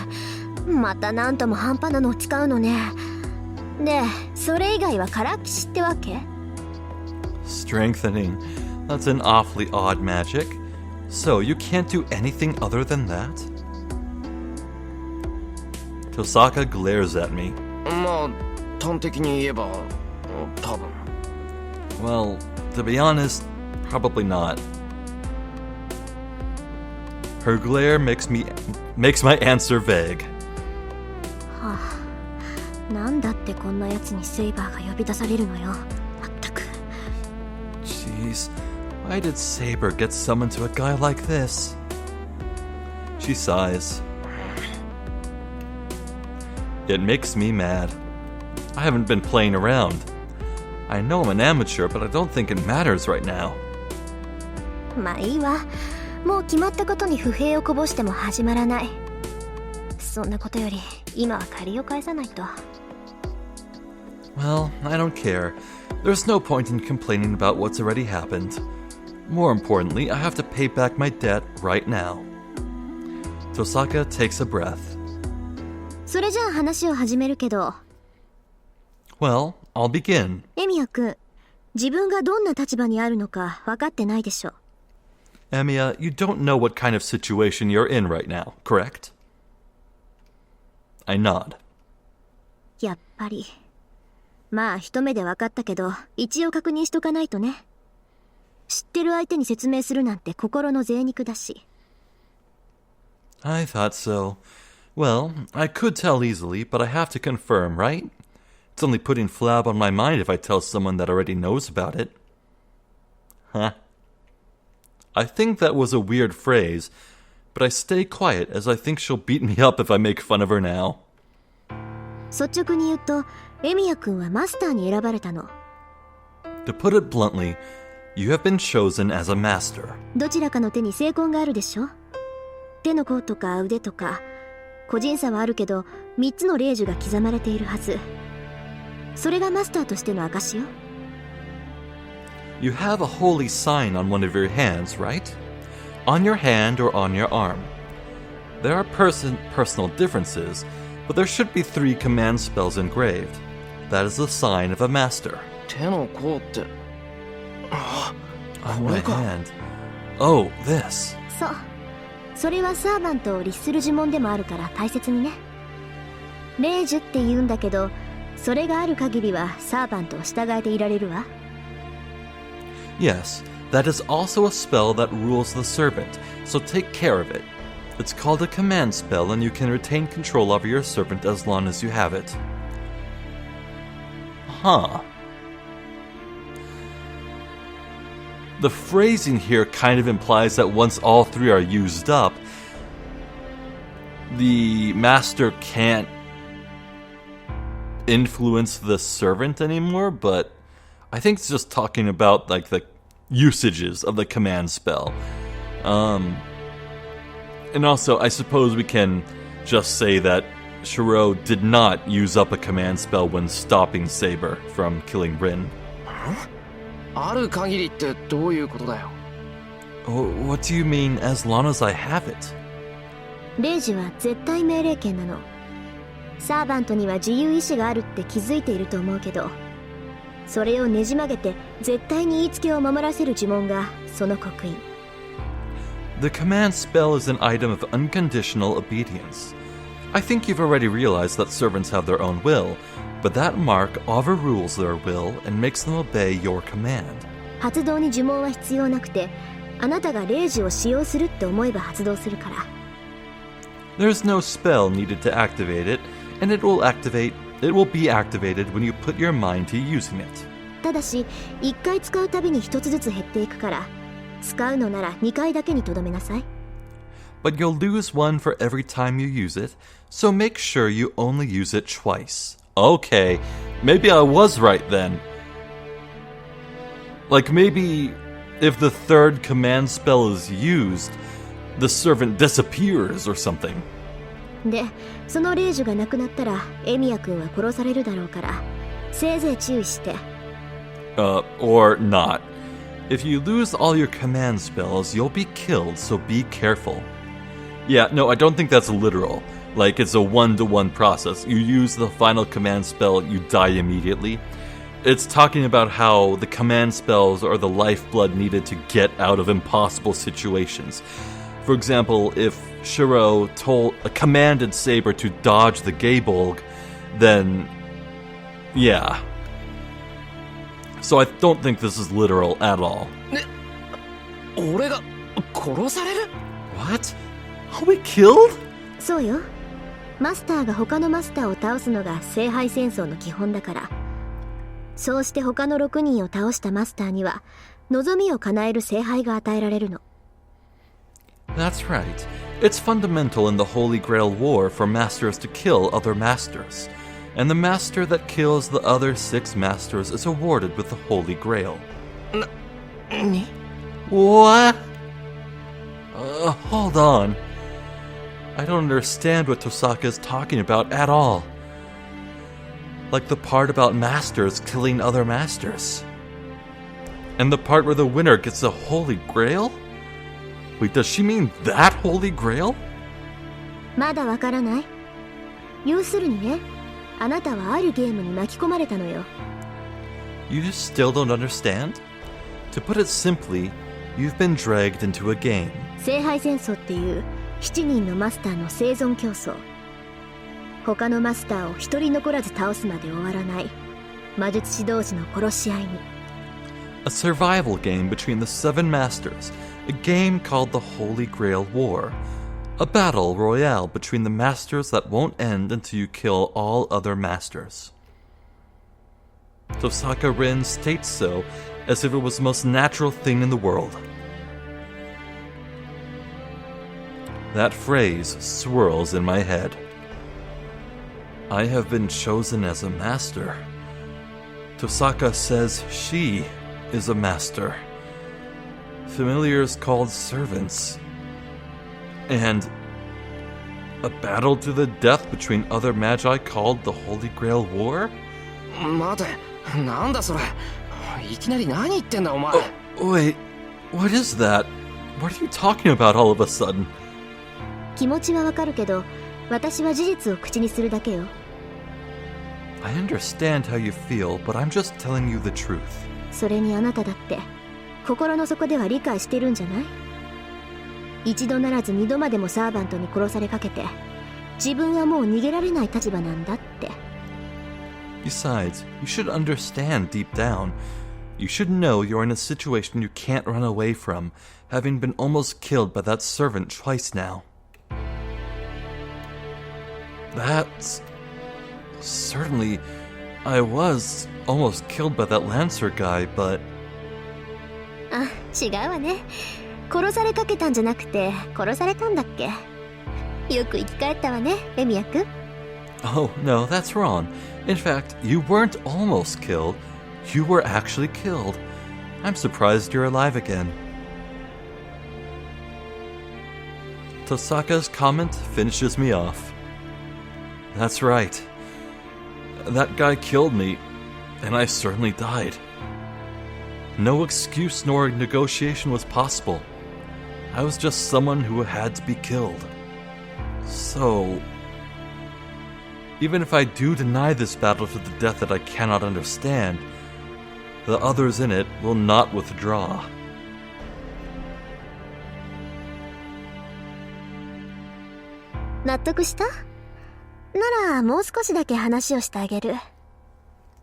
[SPEAKER 5] また何とも半端なのを使うのね。で、それ以外はからっきしってわけ？
[SPEAKER 1] Strengthening. That's an awfully odd magic. So you can't do anything other than that? Tosaka glares at me.
[SPEAKER 4] まあ、端的に言えば、多分。
[SPEAKER 1] Well, to be honest, probably not. Her glare makes my answer vague.
[SPEAKER 5] はあ、なんだってこんなやつにセイバーが呼び出されるのよ。まったく。
[SPEAKER 1] Jeez, why did Saber get summoned to a guy like this? She sighs. It makes me mad. I haven't been playing around. I know I'm an amateur, but I don't think it matters right now.
[SPEAKER 5] まあいいわ。もう決まったことに不平をこぼしても始まらない。そんなことより今は借りを返さないと。
[SPEAKER 1] Well, I don't care. There's no point in complaining about what's already happened. More importantly, I have to pay back my debt right now. Tosaka takes a breath.
[SPEAKER 5] それじゃあ話を始めるけど。
[SPEAKER 1] Well, I'll begin.
[SPEAKER 5] エミヤ君、自分がどんな立場にあるのか分かってないでしょ。
[SPEAKER 1] Emiya, you don't know what kind of situation you're in right now, correct? I nod.
[SPEAKER 5] やっぱり。まあ一目で分かったけど、一応確認しとかないとね。知ってる相手に説明するなんて心の贅肉だし。
[SPEAKER 1] I thought so. Well, I could tell easily, but I have to confirm, right? It's only putting flab on my mind if I tell someone that already knows about it. Huh. I think that was a weird phrase, but I stay quiet as I think she'll beat me up if I make fun of her now.
[SPEAKER 5] 率直に言うと、エミヤ君はマスターに選ばれたの。
[SPEAKER 1] To put it bluntly, you have been chosen as a master.
[SPEAKER 5] どちらかの手に精魂があるでしょ。手の甲とか腕とか、個人差はあるけど、3つの霊樹が刻まれているはず。それがマスターとしての証よ。
[SPEAKER 1] You have a holy sign on one of your hands, right? On your hand or on your arm. There are personal differences, but there should be 3 command spells engraved. That is the sign of a master.
[SPEAKER 4] 手の甲って。
[SPEAKER 1] On my hand. Oh, this.
[SPEAKER 5] そう。それはサーバントを律する呪文でもあるから大切にね。霊樹って言うんだけど、それがある限りはサーバントを従えていられるわ。
[SPEAKER 1] Yes, that is also a spell that rules the servant, so take care of it. It's called a command spell, and you can retain control over your servant as long as you have it. Huh. The phrasing here kind of implies that once all 3 are used up, the master can't influence the servant anymore, but I think it's just talking about like the usages of the command spell. And also, I suppose we can just say that Shirou did not use up a command spell when stopping Saber from killing Rin.
[SPEAKER 4] ある限りってどういうことだよ。
[SPEAKER 1] What do you mean, as long as I have it?
[SPEAKER 5] レイジは絶対命令権なの。サーバントには自由意志があるって気づいていると思うけど、それをねじ曲げて絶対に言いつけを守らせる呪文がその刻印。
[SPEAKER 1] The command spell is an item of unconditional obedience. I think you've already realized that servants have their own will, but that mark overrules their will and makes them obey your command.
[SPEAKER 5] 発動に呪文は必要なくて、あなたがレイジを使用するって思えば発動するから。
[SPEAKER 1] There's no spell needed to activate it, and it will be activated when you put your mind to using it.
[SPEAKER 5] ただし、1回使うたびに1つずつ減っていくから、使うのなら2回だけにとどめなさい。
[SPEAKER 1] But you'll lose one for every time you use it, so make sure you only use it twice. Okay, maybe I was right then. Like maybe if the third command spell is used, the servant disappears or something.
[SPEAKER 5] で、そのレイジがなくなったら、エミヤ君は殺されるだろうから、せいぜい注意して。
[SPEAKER 1] Or not. If you lose all your command spells, you'll be killed, so be careful. Yeah, no, I don't think that's literal. Like, it's a one-to-one process. You use the final command spell, you die immediately. It's talking about how the command spells are the lifeblood needed to get out of impossible situations. For example, if Shirou commanded Saber to dodge the Gaybolg, then... yeah. So I don't think this is literal at all.
[SPEAKER 4] 俺が殺される？
[SPEAKER 1] What? Are we killed?
[SPEAKER 5] そうよ。マスターが他のマスターを倒すのが聖杯戦争の基本だから。そうして他の6人を倒したマスターには望みを叶える聖杯が与えられるの。
[SPEAKER 1] That's right. It's fundamental in the Holy Grail War for masters to kill other masters. And the master that kills the other 6 masters is awarded with the Holy Grail.
[SPEAKER 4] 何？
[SPEAKER 1] What? Hold on. I don't understand what Tosaka is talking about at all. Like the part about masters killing other masters. And the part where the winner gets the Holy Grail? Wait, does she mean that Holy Grail?
[SPEAKER 5] まだわからない。要するにね、あなたはあるゲームに巻き込まれたのよ。
[SPEAKER 1] You still don't understand? To put it simply, you've been dragged into a game.
[SPEAKER 5] 聖杯戦争っていう7人のマスターの生存競争。他のマスターを一人残らず倒すまで終わらない魔術師同士の殺し合いに。
[SPEAKER 1] A survival game between the 7 masters, a game called the Holy Grail War. A battle royale between the masters that won't end until you kill all other masters. Tosaka Rin states so as if it was the most natural thing in the world. That phrase swirls in my head. I have been chosen as a master. Tosaka says she is a master. Familiars called servants. And a battle to the death between other magi called the Holy Grail War?
[SPEAKER 4] 待て、なんだそれ。いきなり何言ってんだお前。
[SPEAKER 1] Wait, what is that? What are you talking about all of a sudden?
[SPEAKER 5] 気持ちはわかるけど、私は事実を口にするだけよ。
[SPEAKER 1] I understand how you feel, but I'm just telling you the truth.
[SPEAKER 5] それにあなただって心の底では理解してるんじゃない？一度ならず二度までもサーバントに殺されかけて、自分はもう逃げられない立場なんだって。
[SPEAKER 1] Besides, you should understand deep down. You should know you're in a situation you can't run away from, having been almost killed by that servant twice now. That's... Certainly, I was almost killed by that Lancer guy, but...
[SPEAKER 5] あ、違うわね。殺されかけたんじゃなくて、殺されたんだっけ？よく生き返ったわね、エミヤ君。
[SPEAKER 1] Oh, no, that's wrong. In fact, you weren't almost killed. You were actually killed. I'm surprised you're alive again. Tosaka's comment finishes me off. That's right. That guy killed me, and I certainly died. No excuse nor negotiation was possible. I was just someone who had to be killed. So, even if I do deny this battle to the death that I cannot understand, the others in it will not withdraw.
[SPEAKER 5] Do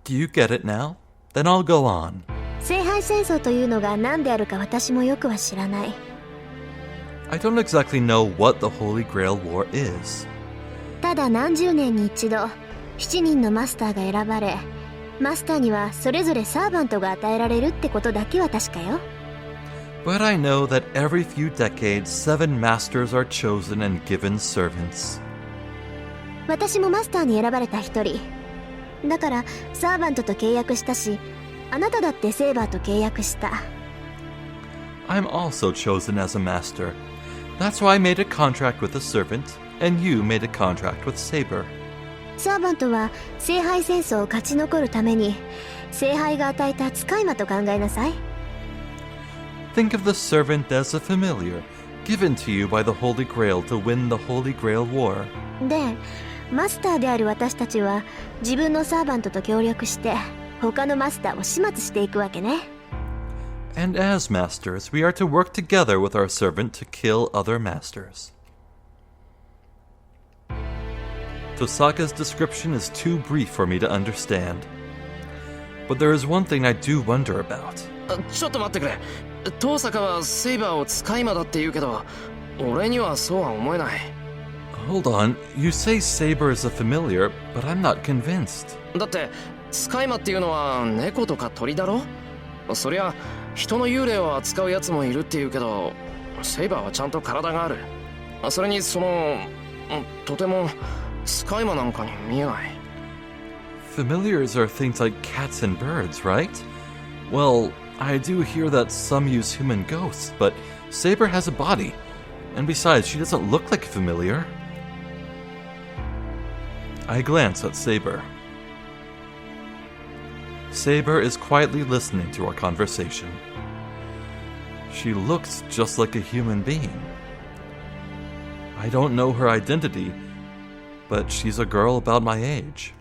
[SPEAKER 1] you get it now? Then I'll go on.
[SPEAKER 5] 聖杯戦争というのが何であるか私もよくは知らない。
[SPEAKER 1] I don't exactly know what the Holy Grail War is.
[SPEAKER 5] ただ何十年に一度、7人のマスターが選ばれ、マスターにはそれぞれサーバントが与えられるってことだけは確かよ。
[SPEAKER 1] But I know that every few decades, 7 masters are chosen and given servants.
[SPEAKER 5] 私もマスターに選ばれた一人。だからサーバントと契約したし、あなただってセーバーと契約した。
[SPEAKER 1] I'm also chosen as a master. That's why I made a contract with a servant, and you made a contract with Saber.
[SPEAKER 5] サーバントは聖杯戦争を勝ち残るために、聖杯が与えた使い魔と考えなさい。
[SPEAKER 1] Think of the servant as a familiar, given to you by the Holy Grail to win the Holy Grail War.
[SPEAKER 5] で、マスターである私たちは自分のサーバントと協力して他のマスターを始末していくわけね。
[SPEAKER 1] And as masters, we are to work together with our servant to kill other masters. Tosaka's description is too brief for me to understand. But there is one thing I do wonder about.
[SPEAKER 4] ちょっと待ってくれ。トサカはセイバーを使い魔だって言うけど、俺にはそうは思えない。
[SPEAKER 1] Hold on, you say Saber is a familiar, but I'm not convinced.
[SPEAKER 4] だって使い魔っていうのは猫とか鳥だろ。そりゃ人の幽霊を扱うやつもいるって言うけど、セイバーはちゃんと体がある。それにとても使い魔なんかに見えない。
[SPEAKER 1] Familiars are things like cats and birds, right? Well, I do hear that some use human ghosts, but Saber has a body. And besides, she doesn't look like a familiar. I glance at Saber. Saber is quietly listening to our conversation. She looks just like a human being. I don't know her identity, but she's a girl about my age.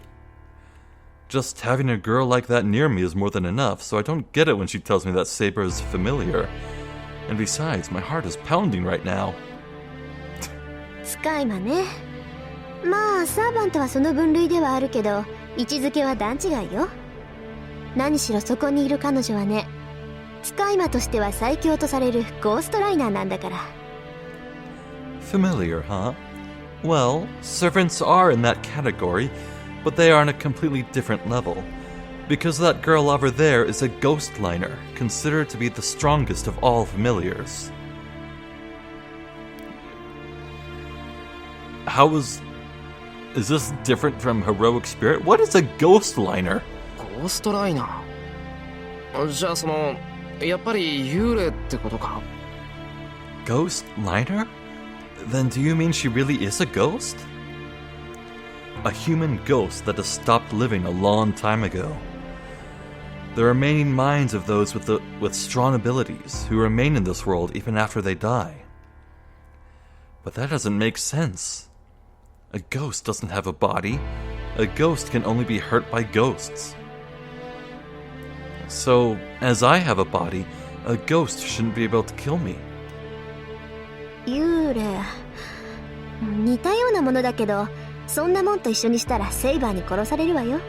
[SPEAKER 1] Just having a girl like that near me is more than enough, so I don't get it when she tells me that Saber is familiar. And besides, my heart is pounding right now.
[SPEAKER 5] 使い魔ね。まあサーバントはその分類ではあるけど、位置づけは段違いよ。何しろそこにいる彼女はね、使い魔としては最強とされるゴーストライナーなんだから。
[SPEAKER 1] Familiar, huh? Well, servants are in that category, but they are on a completely different level. Because that girl over there is a ghost liner, considered to be the strongest of all familiars. Is this different from heroic spirit? What is a ghost liner?
[SPEAKER 4] ゴーストライナー。じゃあやっぱり幽霊ってことか。
[SPEAKER 1] Ghost liner? Then do you mean she really is a ghost? A human ghost that has stopped living a long time ago. The remaining minds of those with strong abilities who remain in this world even after they die. But that doesn't make sense. A ghost doesn't have a body. A ghost can only be hurt by ghosts. So, as I have a body, a ghost shouldn't be able to kill me.
[SPEAKER 5] 幽霊。似たようなものだけど、そんなもんと一緒にしたらセイバーに殺されるわよ。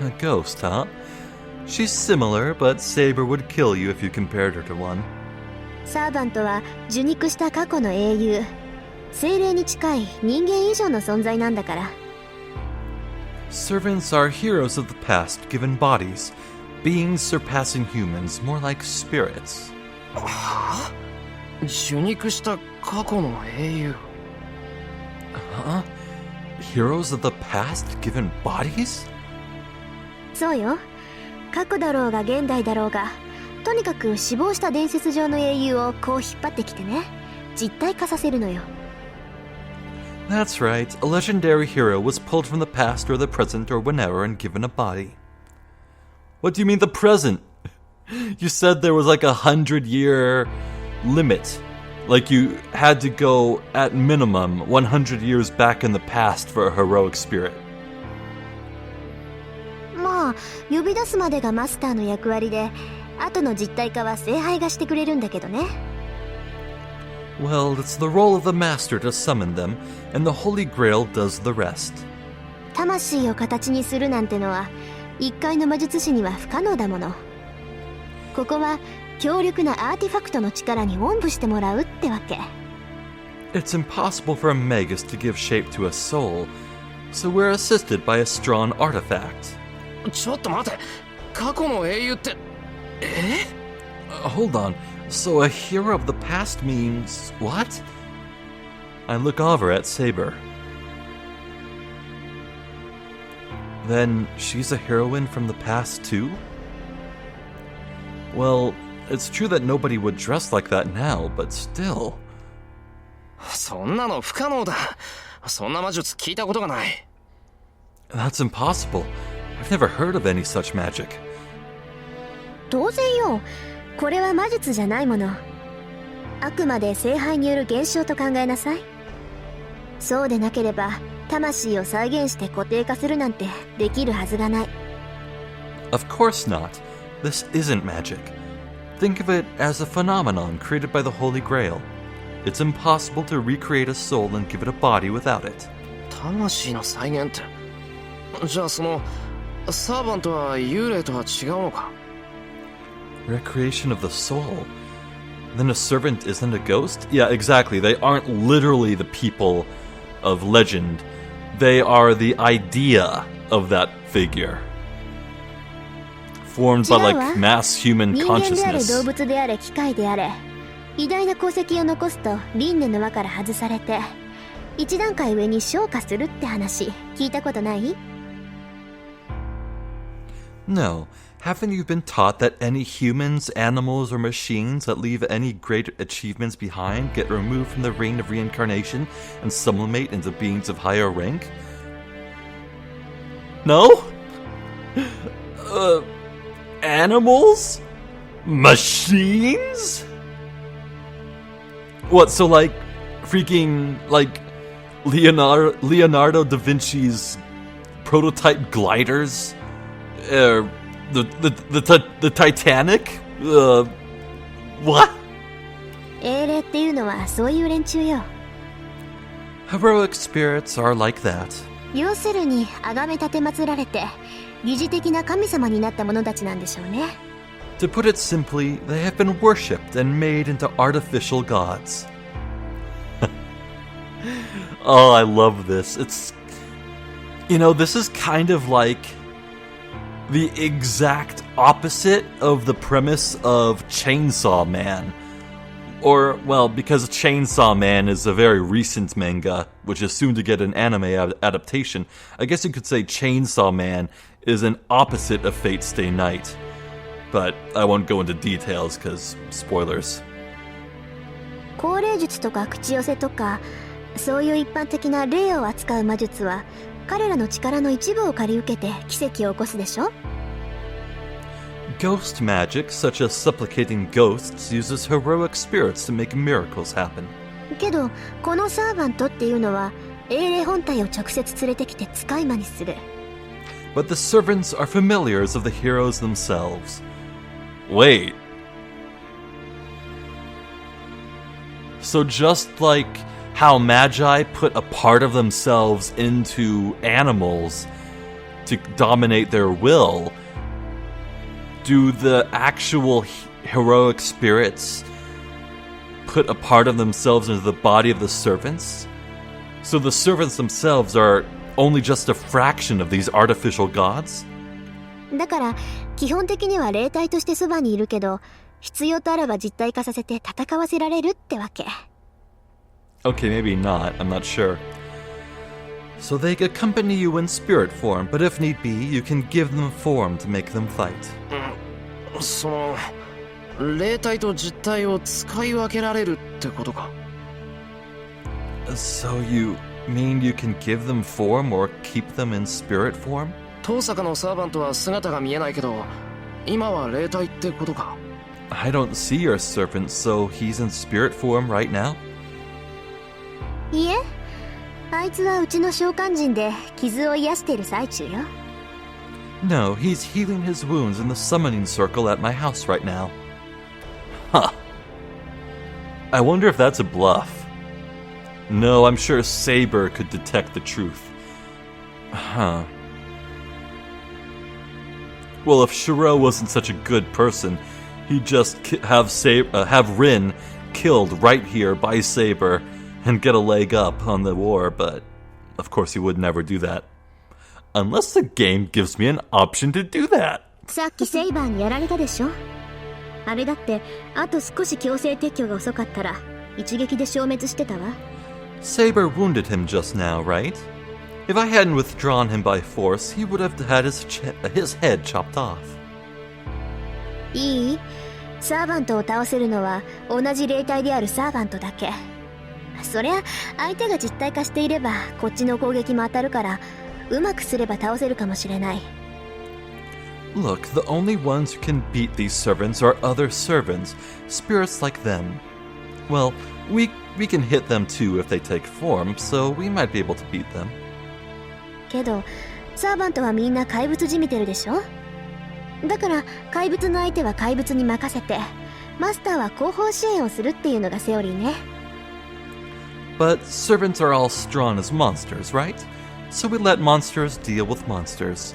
[SPEAKER 1] A ghost, huh? She's similar, but Saber would kill you if you compared her to one.
[SPEAKER 5] サーバントは受肉した過去の英雄。精霊に近い人間以上の存在なんだから。
[SPEAKER 1] Servants are heroes of the past given bodies, beings surpassing humans, more like spirits.
[SPEAKER 4] はぁ？受肉した過去の英雄。
[SPEAKER 1] Huh? Heroes of the past given bodies?
[SPEAKER 5] そうよ。過去だろうが現代だろうが、とにかく死亡した伝説上の英雄をこう引っ張ってきてね。実体化させるのよ。
[SPEAKER 1] That's right, a legendary hero was pulled from the past or the present or whenever and given a body. What do you mean the present? You said there was like 100-year limit. Like you had to go at minimum 100 years back in the past for a heroic spirit.
[SPEAKER 5] まあ呼び出すまでがマスターの役割で、後の実体化は聖杯がしてくれるんだけどね。
[SPEAKER 1] Well, it's the role of the master to summon them, and the Holy Grail does the rest.
[SPEAKER 5] 魂を形にするなんてのは一介の魔術師には不可能だもの。ここは強力なアーティファクトの力におんぶしてもらうってわけ。
[SPEAKER 1] It's impossible for a magus to give shape to a soul, so we're assisted by a strong artifact.
[SPEAKER 4] ちょっと待て、過去の英雄って。
[SPEAKER 1] Hold on, so a hero of the past means what? I look over at Saber. Then she's a heroine from the past too? Well, it's true that nobody would dress like that now, but still.
[SPEAKER 4] そんなの不可能だ。そんな魔術聞いたことがない。
[SPEAKER 1] That's impossible. I've never heard of any such magic.
[SPEAKER 5] 当然よ。これは魔術じゃないもの。あくまで聖杯による現象と考えなさい。そうでなければ魂を再現して固定化するなんてできるはずがない。
[SPEAKER 1] Of course not. This isn't magic. Think of it as a phenomenon created by the Holy Grail. It's impossible to recreate a soul and give it a body without it.
[SPEAKER 4] 魂の再現って。じゃあそのサーバントは幽霊とは違うのか。
[SPEAKER 1] Recreation of the soul? Then a servant isn't a ghost? Yeah, exactly. They aren't literally the people of legend. They are the idea of that figure. Formed by like mass human
[SPEAKER 5] 人間であれ
[SPEAKER 1] consciousness.
[SPEAKER 5] 動物であれ機械であれ、偉大な功績を残すと輪廻の輪から外されて一段階上に昇華するって話聞いたことない？
[SPEAKER 1] No. Haven't you been taught that any humans, animals, or machines that leave any great achievements behind get removed from the reign of reincarnation and sublimate into beings of higher rank? No? Animals? Machines? What, so like, freaking, like, Leonardo da Vinci's prototype gliders? The Titanic? What?
[SPEAKER 5] 英霊っていうのはそういう連中よ。
[SPEAKER 1] Heroic spirits are like that.
[SPEAKER 5] 要するに崇め立て祀られて疑似的な神様になった者たちなんでしょうね。
[SPEAKER 1] To put it simply, they have been worshipped and made into artificial gods. Oh, I love this. It's... You know, this is kind of like the exact opposite of the premise of Chainsaw Man. Or, well, because Chainsaw Man is a very recent manga, which is soon to get an anime adaptation, I guess you could say Chainsaw Man is an opposite of Fate Stay Night. But I won't go into details, because spoilers.
[SPEAKER 5] 降霊術とか口寄せとか、そういう一般的な霊を扱う魔術は彼らの力の一部を借り受けて奇跡を起こすでしょ。
[SPEAKER 1] Ghost magic, such as supplicating ghosts, uses heroic spirits to make miracles happen.
[SPEAKER 5] けどこのサーバントっていうのは英霊本体を直接連れてきて使い魔にする。
[SPEAKER 1] But the servants are familiars of the heroes themselves. Wait. So just like how Magi put a part of themselves into animals to dominate their will, do the actual heroic spirits put a part of themselves into the body of the servants? So the servants themselves are only just a fraction of these artificial gods?
[SPEAKER 5] だから基本的には霊体としてそばにいるけど、必要とあらば実体化させて戦わせられるってわけ。
[SPEAKER 1] Okay, maybe not. I'm not sure. So they accompany you in spirit form, but if need be, you can give them form to make them fight.
[SPEAKER 4] その霊体と実体を使い分けられるってことか。
[SPEAKER 1] So you mean you can give them form or keep them in spirit form?
[SPEAKER 4] 遠坂のサーバントは姿が見えないけど、今は霊体ってことか。
[SPEAKER 1] I don't see your servant, so he's in spirit form right now?
[SPEAKER 5] いえ、あいつはうちの召喚人で傷を癒している最中よ。
[SPEAKER 1] No, he's healing his wounds in the summoning circle at my house right now. Huh. I wonder if that's a bluff. No, I'm sure Saber could detect the truth. Huh. Well, if Shirou wasn't such a good person, he'd just have Rin killed right here by Saber and get a leg up on the war, but of course he would never do that. Unless the game gives me an option to do that.
[SPEAKER 5] さっきセイバーにやられたでしょ。あれだってあと少し強制撤去が遅かったら一撃で消滅してたわ。
[SPEAKER 1] Saber wounded him just now, right? If I hadn't withdrawn him by force, he would have had his head chopped off.
[SPEAKER 5] いい？サーバントを倒せるのは同じ霊体であるサーバントだけ。そりゃ相手が実体化していればこっちの攻撃も当たるからうまくすれば倒せるかもしれない。
[SPEAKER 1] Look, the only ones who can beat these servants are other servants, spirits like them. Well, we can hit them too if they take form, so we might be able to beat them.
[SPEAKER 5] けどサーバントはみんな怪物じみてるでしょ。だから怪物の相手は怪物に任せてマスターは後方支援をするっていうのがセオリーね。
[SPEAKER 1] But servants are all strong as monsters, right? So we let monsters deal with monsters.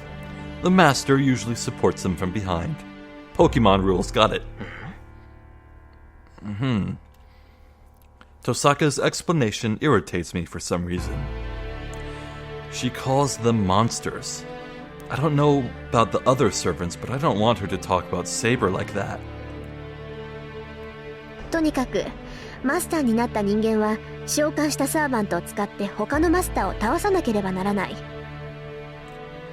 [SPEAKER 1] The master usually supports them from behind. Pokemon rules, got it. Tosaka's explanation irritates me for some reason. She calls them monsters. I don't know about the other servants, but I don't want her to talk about Saber like that.
[SPEAKER 5] とにかくマスターになった人間は召喚したサーバントを使って他のマスターを倒さなければならない。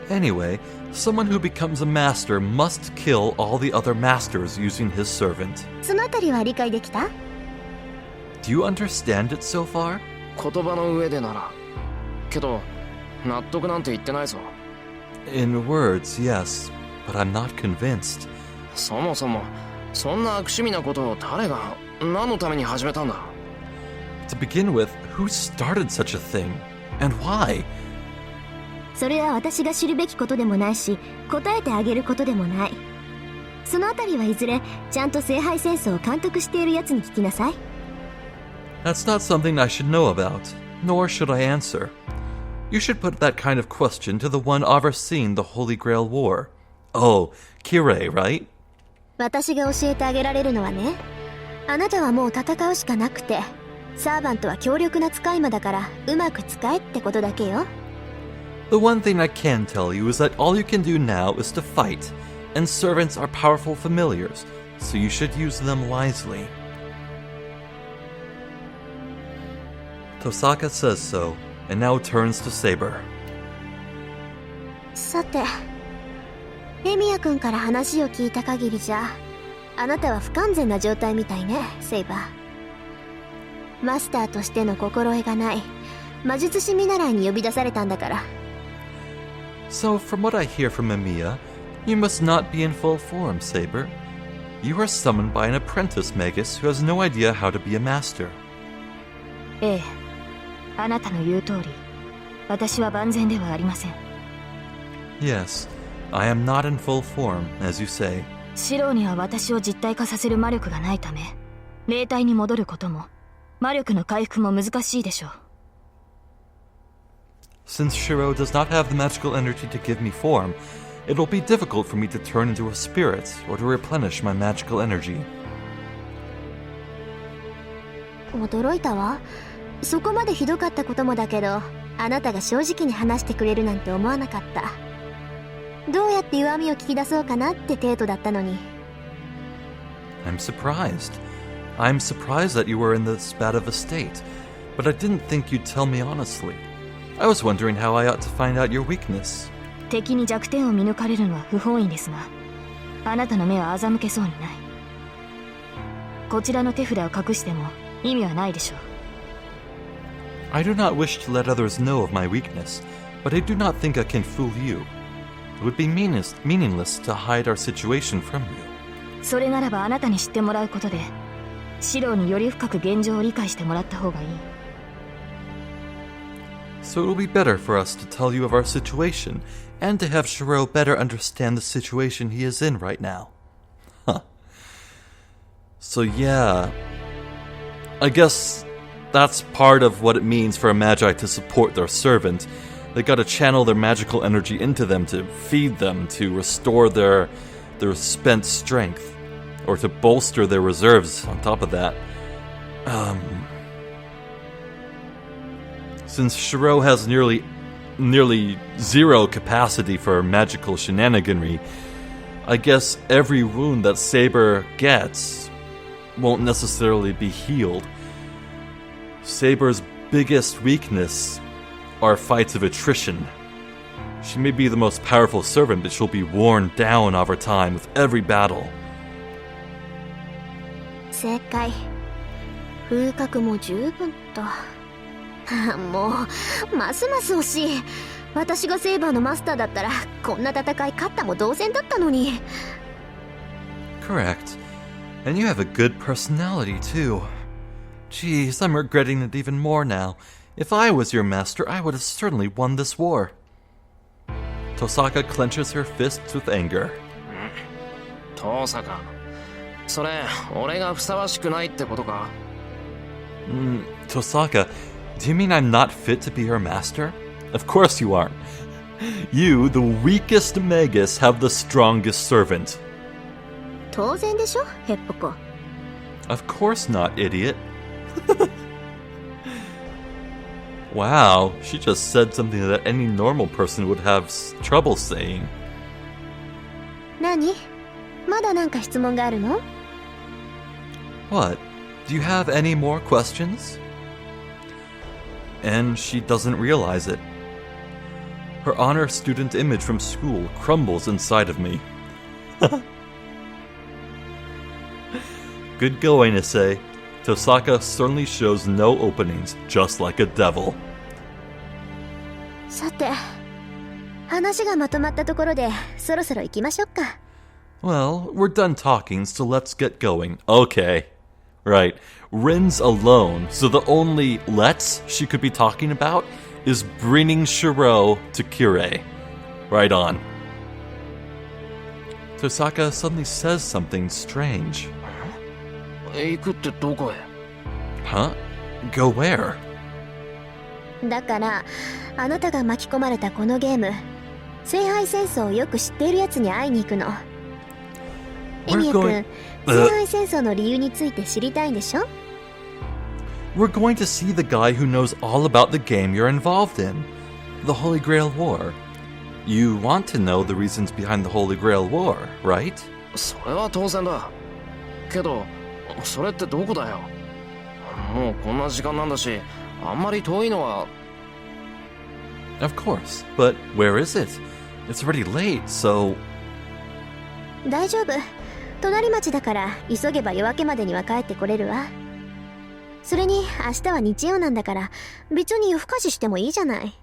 [SPEAKER 1] Anyway, someone who becomes a master must kill all the other masters using his servant.
[SPEAKER 5] そのあたりは理解できた？
[SPEAKER 1] Do you understand it so far?
[SPEAKER 4] 言葉の上でなら。けど、納得なんて言ってないぞ。
[SPEAKER 1] In words, yes, but I'm not convinced.
[SPEAKER 4] そもそも、そんな悪趣味なことを誰が、何のために始めたんだ？
[SPEAKER 1] To begin with, who started such a thing? And why?
[SPEAKER 5] それは私が知るべきことでもないし、答えてあげることでもない。そのあたりはいずれ、ちゃんと聖杯戦争を監督しているやつに聞きなさい。
[SPEAKER 1] That's not something I should know about, nor should I answer. You should put that kind of question to the one overseeing the Holy Grail War. Oh, Kirei, right?
[SPEAKER 5] 私が教えてあげられるのはね、あなたはもう戦うしかなくて、サーバントは強力な使い魔だからうまく使えってことだけよ。
[SPEAKER 1] The one thing I can tell you is that all you can do now is to fight, and servants are powerful familiars, so you should use them wisely. Tosaka says so, and now turns to Saber.
[SPEAKER 5] さて、エミヤ君から話を聞いた限りじゃ、あなたは不完全な状態みたいね、セイバー。マスターとしての心得がない、魔術師見習いに呼び出されたんだから。
[SPEAKER 1] So, from what I hear from Emiya, you must not be in full form, Saber. You are summoned by an apprentice magus who has no idea how to be a master.
[SPEAKER 3] ええ、あなたの言う通り、私は万全ではありません。
[SPEAKER 1] Yes, I am not in full form, as you say.
[SPEAKER 3] シローには私を実体化させる魔力がないため、霊体に戻ることも、魔力の回復も難しいでしょう。
[SPEAKER 1] Since Shirou does not have the magical energy to give me form, it will be difficult for me to turn into a spirit or to replenish my magical energy.
[SPEAKER 5] 驚いたわ。そこまでひどかったこともだけど、あなたが正直に話してくれるなんて思わなかった。どうやって弱みを聞き出そうかなって程度だったのに。
[SPEAKER 1] I'm surprised. I'm surprised that you were in this bad of a state, but I didn't think you'd tell me honestly. I was wondering how I ought to find out your weakness.
[SPEAKER 3] 敵に弱点を見抜かれるのは不本意ですが、あなたの目は欺けそうにない。こちらの手札を隠しても意味はないでしょう。
[SPEAKER 1] I do not wish to let others know of my weakness, but I do not think I can fool you. It would be meaningless to hide our situation from you.
[SPEAKER 3] それならばあなたに知ってもらうことでシローにより深く現状を理解してもらった方がいい。
[SPEAKER 1] So it will be better for us to tell you of our situation, and to have Shirou better understand the situation he is in right now. Huh. So yeah, I guess that's part of what it means for a magi to support their servant. They gotta channel their magical energy into them to feed them, to restore their spent strength, or to bolster their reserves on top of that. Since Shirou has nearly zero capacity for magical shenaniganry, I guess every wound that Saber gets won't necessarily be healed. Saber's biggest weakness are fights of attrition. She may be the most powerful servant, but she'll be worn down over time with every battle.
[SPEAKER 5] 正解。風格も十分と。もうますます惜しい。私がセイバーのマスターだったらこんな戦い勝ったも同然だったのに。
[SPEAKER 1] Correct. And you have a good personality too. Geez, I'm regretting it even more now. If I was your master, I would have certainly won this war. Tosaka clenches her fists with anger.
[SPEAKER 4] トサカ、それ俺がふさわしくないってことか？
[SPEAKER 1] Tosaka, do you mean I'm not fit to be her master? Of course you aren't. You, the weakest Magus, have the strongest servant.
[SPEAKER 5] 当然でしょ、ヘッポコ。
[SPEAKER 1] Of course not, idiot. Wow, she just said something that any normal person would have trouble saying.
[SPEAKER 5] 何？まだなんか質問があるの？
[SPEAKER 1] What? Do you have any more questions? And she doesn't realize it. Her honor student image from school crumbles inside of me. Good going, Issei. Tosaka certainly shows no openings, just like a devil.
[SPEAKER 5] さて、話がまとまったところでそろそろ行きましょうか。
[SPEAKER 1] Well, we're done talking, so let's get going. Okay. Right. Rin's alone, so the only let's she could be talking about is bringing Shirou to Kirei. Right on. Tosaka suddenly says something strange.
[SPEAKER 4] 行くってどこへ？
[SPEAKER 1] Huh? Go where?
[SPEAKER 5] だからあなたが巻き込まれたこのゲーム、聖杯戦争をよく知っているやつに会いに行くの。エミヤ君、聖杯戦争の理由について知りたいんでしょ？
[SPEAKER 1] We're going to see the guy who knows all about the game you're involved in, the Holy Grail War. You want to know the reasons behind the Holy Grail War, right?
[SPEAKER 4] それは当然だ。けど、それってどこだよ？もうこんな時間なんだし、あんまり遠いのは。
[SPEAKER 1] Of course, but where is it? It's already late, so...
[SPEAKER 5] 大丈夫。隣町だから急げば夜明けまでには帰ってこれるわ。それに明日は日曜なんだから別に夜更かししてもいいじゃない。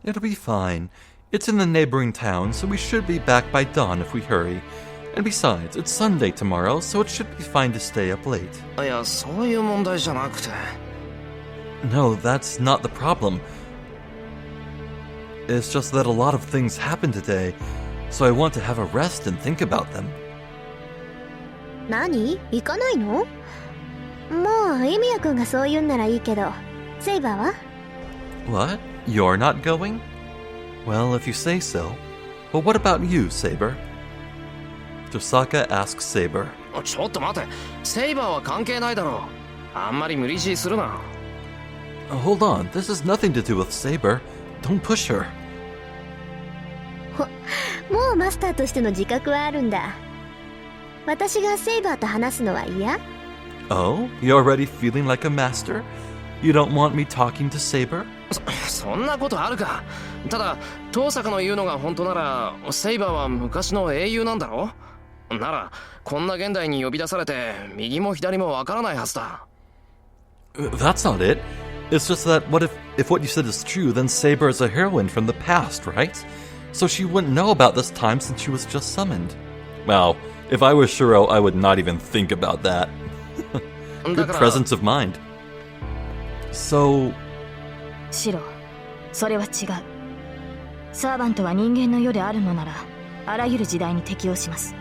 [SPEAKER 1] It'll be fine. It's in the neighboring town, so we should be back by dawn if we hurry. And besides, it's Sunday tomorrow, so it should be fine to stay up late.
[SPEAKER 4] いや、そういう問題じゃなくて。
[SPEAKER 1] No, that's not the problem. It's just that a lot of things happened today, so I want to have a rest and think about them.
[SPEAKER 5] 何？行かないの？もうエミヤ君がそう言うんならいいけど、セイバーは？
[SPEAKER 1] What? You're not going? Well, if you say so. But what about you, Saber? Tosaka asks Saber.
[SPEAKER 4] ちょっと待て、セイバーは関係ないだろう。あんまり無理強いするな。
[SPEAKER 1] Hold on, this has nothing to do with Saber. Don't push her.
[SPEAKER 5] もうマスターとしての自覚はあるんだ。私がセイバーと話すのは嫌？
[SPEAKER 1] Oh, you're already feeling like a master? You don't want me talking to Saber?
[SPEAKER 4] そんなことあるか。ただ、遠坂の言うのが本当なら、セイバーは昔の英雄なんだろ？なら、こんな現代に呼び出されて、右も左もわからないはずだ。
[SPEAKER 1] That's not it. It's just that if what you said is true, then Saber is a heroine from the past, right? So she wouldn't know about this time since she was just summoned. Wow, if I was Shirou, I would not even think about that. Good presence of mind. So...
[SPEAKER 3] シロ、それは違う。サーバントは人間の世であるのなら、あらゆる時代に適応します。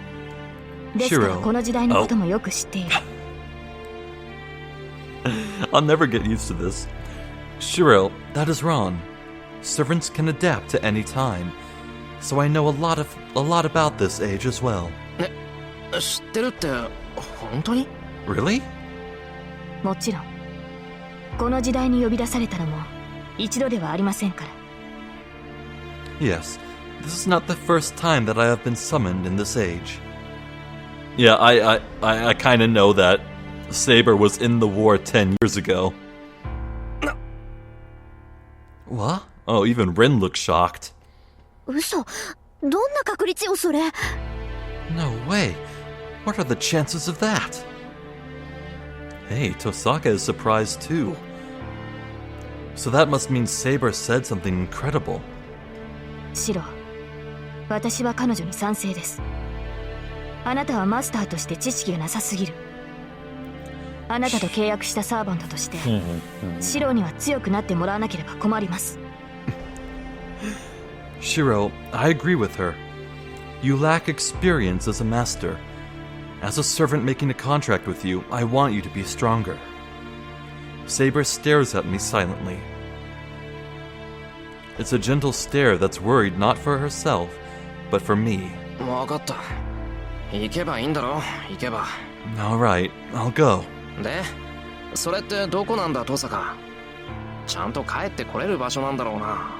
[SPEAKER 3] ですからこの時代のこともよく知っている。
[SPEAKER 1] I'll never get used to this. Shirou, that is wrong. Servants can adapt to any time. So I know a lot about this age as well.
[SPEAKER 4] 知ってるって本当に？
[SPEAKER 1] Really?
[SPEAKER 3] もちろん。この時代に呼び出されたのも一度ではありませんから。
[SPEAKER 1] Yes, this is not the first time that I have been summoned in this age. Yeah, I kind of know that Saber was in the war 10 years ago. What? Oh, even Rin looks shocked.
[SPEAKER 5] 嘘、どんな確率よそれ。
[SPEAKER 1] No way. What are the chances of that? Hey, Tosaka is surprised too. So that must mean Saber said something incredible.
[SPEAKER 3] シロ、私は彼女に賛成です。あなたはマスターとして知識がなさすぎる。あなたと契約したサーバントとして、シロには強くなってもらわなければ困ります。
[SPEAKER 1] Shirou, I agree with her. You lack experience as a master. As a servant making a contract with you, I want you to be stronger. Saber stares at me silently. It's a gentle stare that's worried not for herself, but for me.
[SPEAKER 4] 分かった。行けばいいんだろ、行けば。
[SPEAKER 1] All right, I'll go.
[SPEAKER 4] で、それってどこなんだ、トサカ。ちゃんと帰ってこれる場所なんだろうな。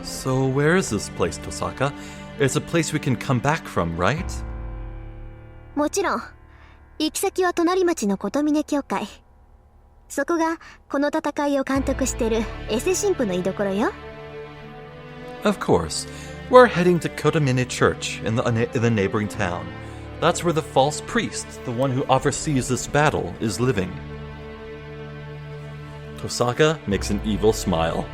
[SPEAKER 1] So where is this place, Tosaka? It's a place we can come back from, right?
[SPEAKER 5] もちろん。行き先は隣町の琴峰教会。そこがこの戦いを監督してるエセ神父の居所よ。
[SPEAKER 1] Of course. We're heading to Kotomine Church in the neighboring town. That's where the false priest, the one who oversees this battle, is living. Tosaka makes an evil smile.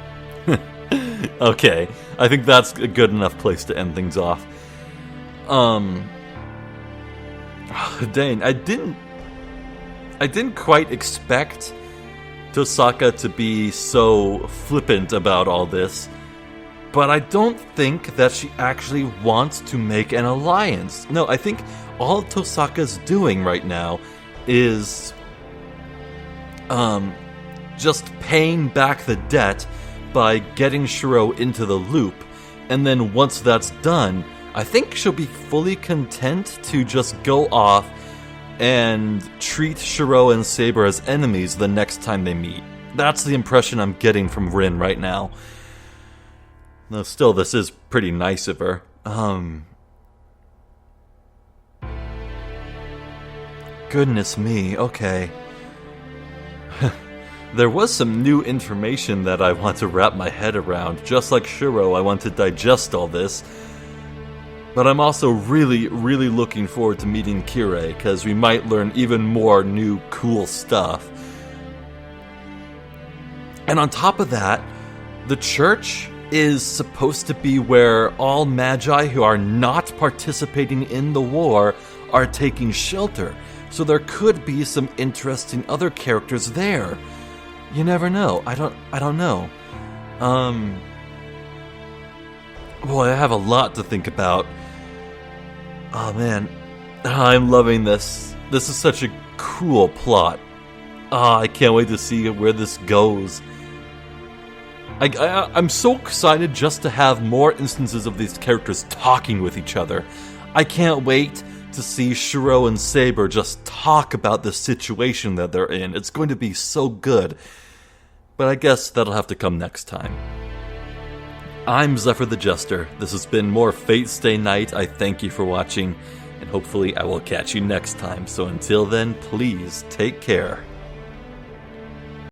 [SPEAKER 1] Okay, I think that's a good enough place to end things off. Dang, I didn't quite expect Tosaka to be so flippant about all this, but I don't think that she actually wants to make an alliance. No, I think all Tosaka's doing right now is just paying back the debt by getting Shirou into the loop, and then once that's done, I think she'll be fully content to just go off and treat Shirou and Saber as enemies the next time they meet. That's the impression I'm getting from Rin right now. Though still, this is pretty nice of her. Goodness me, okay. There was some new information that I want to wrap my head around. Just like Shirou, I want to digest all this. But I'm also really, really looking forward to meeting Kirei, because we might learn even more new cool stuff. And on top of that, the church is supposed to be where all magi who are not participating in the war are taking shelter. So there could be some interesting other characters there. You never know. I don't know. Boy, I have a lot to think about. Oh man, I'm loving this. This is such a cool plot. I can't wait to see where this goes. I'm so excited just to have more instances of these characters talking with each other. I can't wait to see Shirou and Saber just talk about the situation that they're in. It's going to be so good. But I guess that'll have to come next time. I'm Zephyr the Jester. This has been more Fate Stay Night. I thank you for watching, and hopefully I will catch you next time. So until then, please take care.